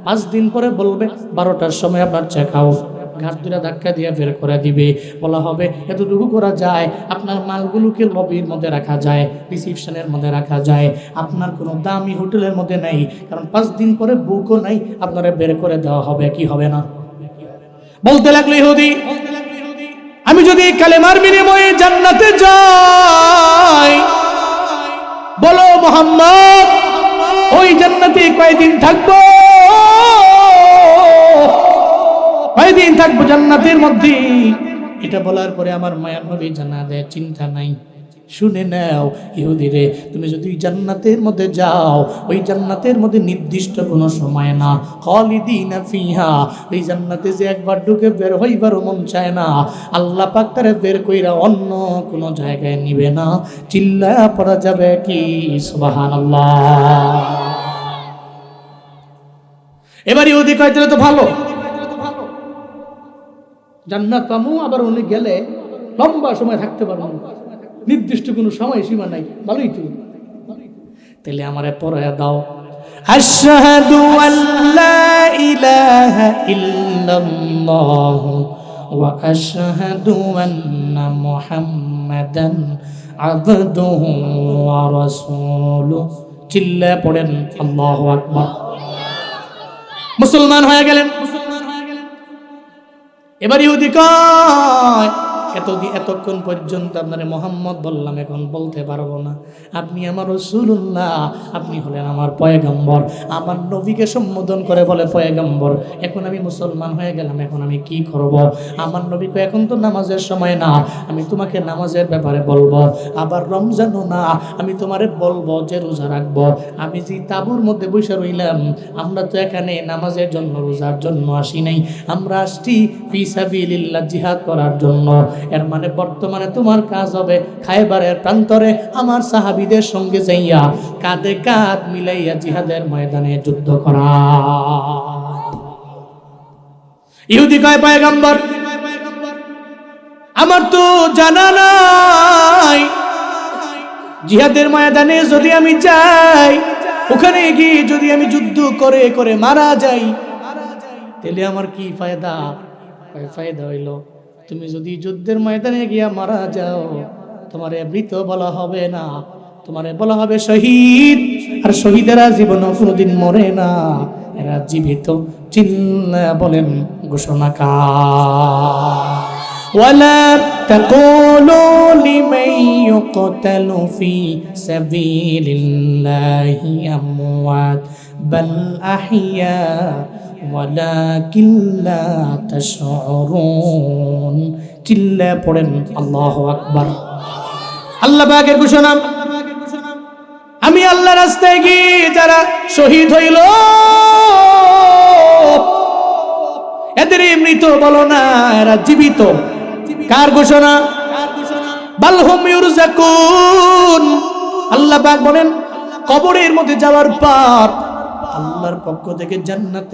5 দিন পরে বলবে 12টার সময় আপনার চেক আউট, ঘাট দুটা ধাক্কা দিয়ে বের করে দিবে। বলা হবে এতটুকু করা যায়, আপনার মালগুলোকে লবির মধ্যে রাখা যায়, রিসিপশনের মধ্যে রাখা যায়, আপনার কোনো দামি হোটেলের মধ্যে নাই, কারণ 5 দিন পরে বুকও নাই, আপনারা বের করে দেওয়া হবে। কি হবে না? বলতে লাগলো ইহুদি, আমি যদি কালেমার বিনিময়ে জান্নাতে যাই, বলো মুহাম্মদ ওই জান্নাতে কয়দিন থাকবো? কয়দিন থাকবো জান্নাতের মধ্যে। এটা বলার পরে আমার মায়ার নবী জানা দেয়, চিন্তা নাই, শুনে নাও ইহুদিরে, তুমি যদি জান্নাতের মধ্যে যাও, ওই জান্নাতের মধ্যে নির্দিষ্ট কোনো সময় না, খালিদিনা ফিহা, এই জান্নাতে যে একবার ঢুকে বের হইবার মন চায় না, আল্লাহ পাক তারে বের কইরা অন্য কোনো জায়গায় নিবে না। চিল্লায়া পড়া যাবে কি সুবহানাল্লাহ। এবার ইহুদি কয় তাহলে তো ভালো, জান্নাত পামু, আবার উনি গেলে লম্বা সময় থাকতে পারবো, নির্দিষ্ট কোনো সময় সীমা নাই, ভালোই তো। তাহলে আমারে পড়ায়া দাও, আশহাদু আল্লা ইলাহা ইল্লাল্লাহ ওয়া আশহাদু আন্না মুহাম্মাদান আবদুহু ওয়া রাসূলুহু। চিল্লা পড়েন আল্লাহু আকবার। মুসলমান হয়ে গেলেন। এবার ইহুদি কয়, এতক্ষণ পর্যন্ত আপনারে মোহাম্মদ বললাম, এখন বলতে পারবো না, আপনি আমার রাসূলুল্লাহ, আপনি হলেন আমার পয়গম্বর, আমার নবীকে সম্বোধন করে বলে পয়গম্বর। এখন আমি মুসলমান হয়ে গেলাম, এখন আমি কি করব? আমার নবীকে এখন তো নামাজের সময় না, আমি তোমাকে নামাজের ব্যাপারে বলবো। আবার রমজানও না, আমি তোমারে বলবো যে রোজা রাখবো। আমি যে তাঁবুর মধ্যে বসে রইলাম, আমরা তো এখানে নামাজের জন্য, রোজার জন্য আসি নাই, আমরা আসছি ফি সাবিলিল্লাহ, জিহাদ করার জন্য। এর মানে বর্তমানে তোমার কাজ হবে খায়বারের প্রান্তরে আমার সাহাবীদের সঙ্গে যাইয়া কাঁধে কাঁধ মিলাইয়া জিহাদের ময়দানে যুদ্ধ করা। ইহুদি কয়, পয়গম্বর আমার তো জানা নাই, জিহাদের ময়দানে যদি আমি যাই, ওখানে গিয়ে যদি আমি যুদ্ধ করে করে মারা যাই, তাহলে আমার কি ফায়দা? ফায়দা হইল তুমি যদি যুদ্ধের ময়দানে গিয়া মারা যাও, তোমারে মৃত বলা হবে না, তোমারে বলা হবে শহীদ। আর শহীদেরা জীবনে কোনোদিন মরে না, এরা জীবিত। চিল্লা বলেন ঘোষণাকার। ওয়ালা তাকুলু লিমান ইউকতালু ফি সাবিলিল্লাহি আমওয়াত বাল আহইয়া ওয়ালাকিন লা তাশউরুন। চিল্লা পড়েন আল্লাহু আকবার। আল্লাহ পাকের ঘোষণা, আমি আল্লাহর রাস্তায় গিয়ে যারা শহীদ হইল, এদের মৃত বলো না, এরা জীবিত। কার ঘোষণা? বাল হুম ইউরজাকুন। আল্লাহ পাক বলেন, কবরের মধ্যে যাওয়ার পর আল্লাহর পক্ষ থেকে জান্নাত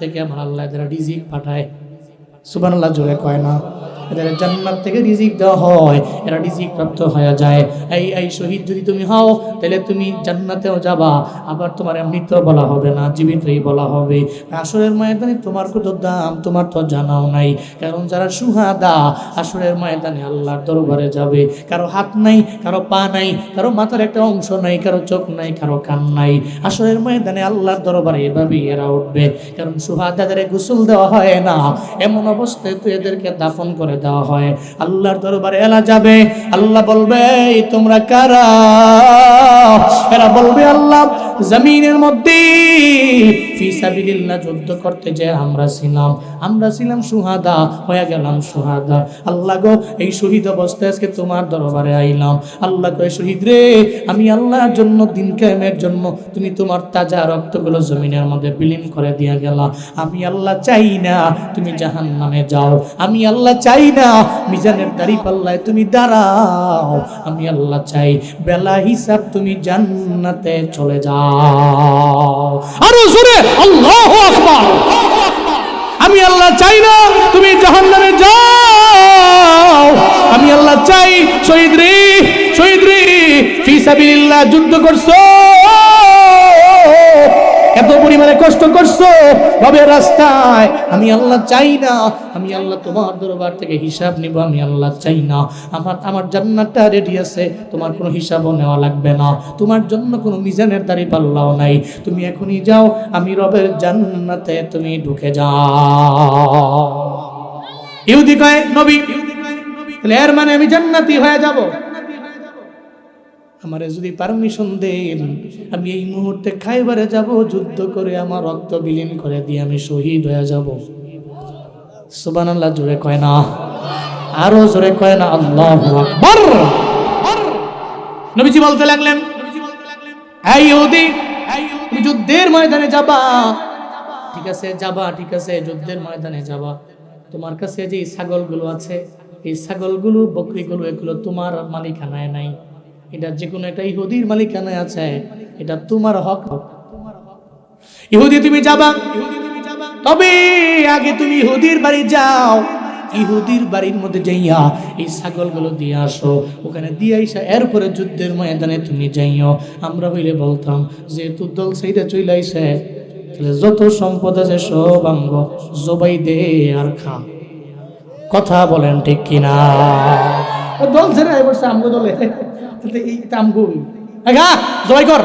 থেকে আমার আল্লাহ এদের রিজিক পাঠায়। সুবহানাল্লাহ জোরে কয় না? এদের জান্নাত থেকে রিজিক দেওয়া হয়, এরা রিজিক প্রাপ্ত হয়ে যায়। এই শহীদ যদি তুমি হও, তাহলে তুমি জান্নাতেও যাবা, আবার তোমার মৃত বলা হবে না, জীবিতই বলা হবে। আসরের ময়দানে তোমার কত দাম তোমার তো জানাও নাই। কারণ যারা সুহাদা আসরের ময়দানে আল্লাহর দরবারে যাবে, কারো হাত নাই, কারো পা নাই, কারো মাথার একটা অংশ নাই, কারো চোখ নাই, কারো কান নাই। আসরের ময়দানে আল্লাহর দরবারে এভাবেই এরা উঠবে। কারণ সুহাদাদের গোসল দেওয়া হয় না, এমন অবস্থায় তো এদেরকে দাফন করে দেওয়া হয়। আল্লাহর দরবারে এলা যাবে, আল্লাহ বলবে তোমরা কারা? এরা বলবে আল্লাহ জমিনের মধ্যে ফি সাবিলিল্লাহ যুদ্ধ করতে যে আমরা ছিলাম সুহাদা, হয়ে গেলাম সুহাদা। আল্লাহ গো, এই শহীদ অবস্থায় আজকে তোমার দরবারে আইলাম। আল্লাহ কয়, শহীদ রে, আমি আল্লাহর জন্য, দিন কায়েমের জন্য তুমি তোমার তাজা রক্তগুলো জমিনের মধ্যে বিলীন করে দিয়া গেলা। আমি আল্লাহ চাই না তুমি জাহান্নামে যাও, আমি আল্লাহ চাই না মিজানের দাড়ি পাল্লায় তুমি দাঁড়াও, আমি আল্লাহ চাই বেলা হিসাব তুমি জান্নাতে চলে যাও। আরো জোরে আল্লাহু আকবার। আমি আল্লাহ চাই না তুমি জাহান্নামে যাও, আমি আল্লাহ চাই শহীদ রে ফি সাবিলিল্লাহ যুদ্ধ করছো, এত পরিমাণে কষ্ট করছো রবের রাস্তায়, আমি আল্লাহ চাই না, আমি আল্লাহ তোমার দরবার থেকে হিসাব নিব, আমি আল্লাহ চাই না। আমার জান্নাতটা রেডি আছে, তোমার কোনো হিসাবও নেওয়া লাগবে না, তোমার জন্য কোনো মিজানের দাড়ি পাল্লাও নাই, তুমি এখনই যাও, আমি রবের জান্নাতে তুমি ঢুকে যাও। ইহুদি কয়, নবী তাহলে এর মানে আমি জান্নাতি হয়ে যাব? আমারে যদি পারমিশন দেন, আমি এই মুহূর্তে খাইবারে যাব, যুদ্ধ করে আমার রক্ত বিলীন করে দিয়ে আমি শহীদ হয়ে যাব। সুবহানাল্লাহ জোরে কয় না, আরো জোরে কয় না আল্লাহু আকবার। নবীজি বলতে লাগলেন, এই ইহুদি, তুমি যুদ্ধের ময়দানে যাবা, ঠিক আছে যাবা, ঠিক আছে যুদ্ধের ময়দানে যাবা, তোমার কাছে যে ছাগলগুলো আছে, এই ছাগলগুলো বকরিগুলো এগুলো তোমার মালিকানায় নাই, এটা যে কোনো একটা ইহুদির মালিকানায় আছে, এটা তোমার হক। ইহুদি তুমি যাবা, তবে আগে তুমি ইহুদির বাড়ি যাও, ইহুদির বাড়ির মধ্যে যাইয়া এই ছাগলগুলো দিয়ে আসো, ওখানে দিয়ে আইসা এরপরে যুদ্ধের ময়দানে তুমি যাইও। আমরা হইলে বলতাম যেহেতু দল সেইটা চলে আইসে, তাহলে যত সম্পদ আছে সব আঙ্গ জবাই দে আর খা। কথা বলেন ঠিক কিনা? দল ছেড়ে বসে আমগো দলে, এই আমগো জবাই কর।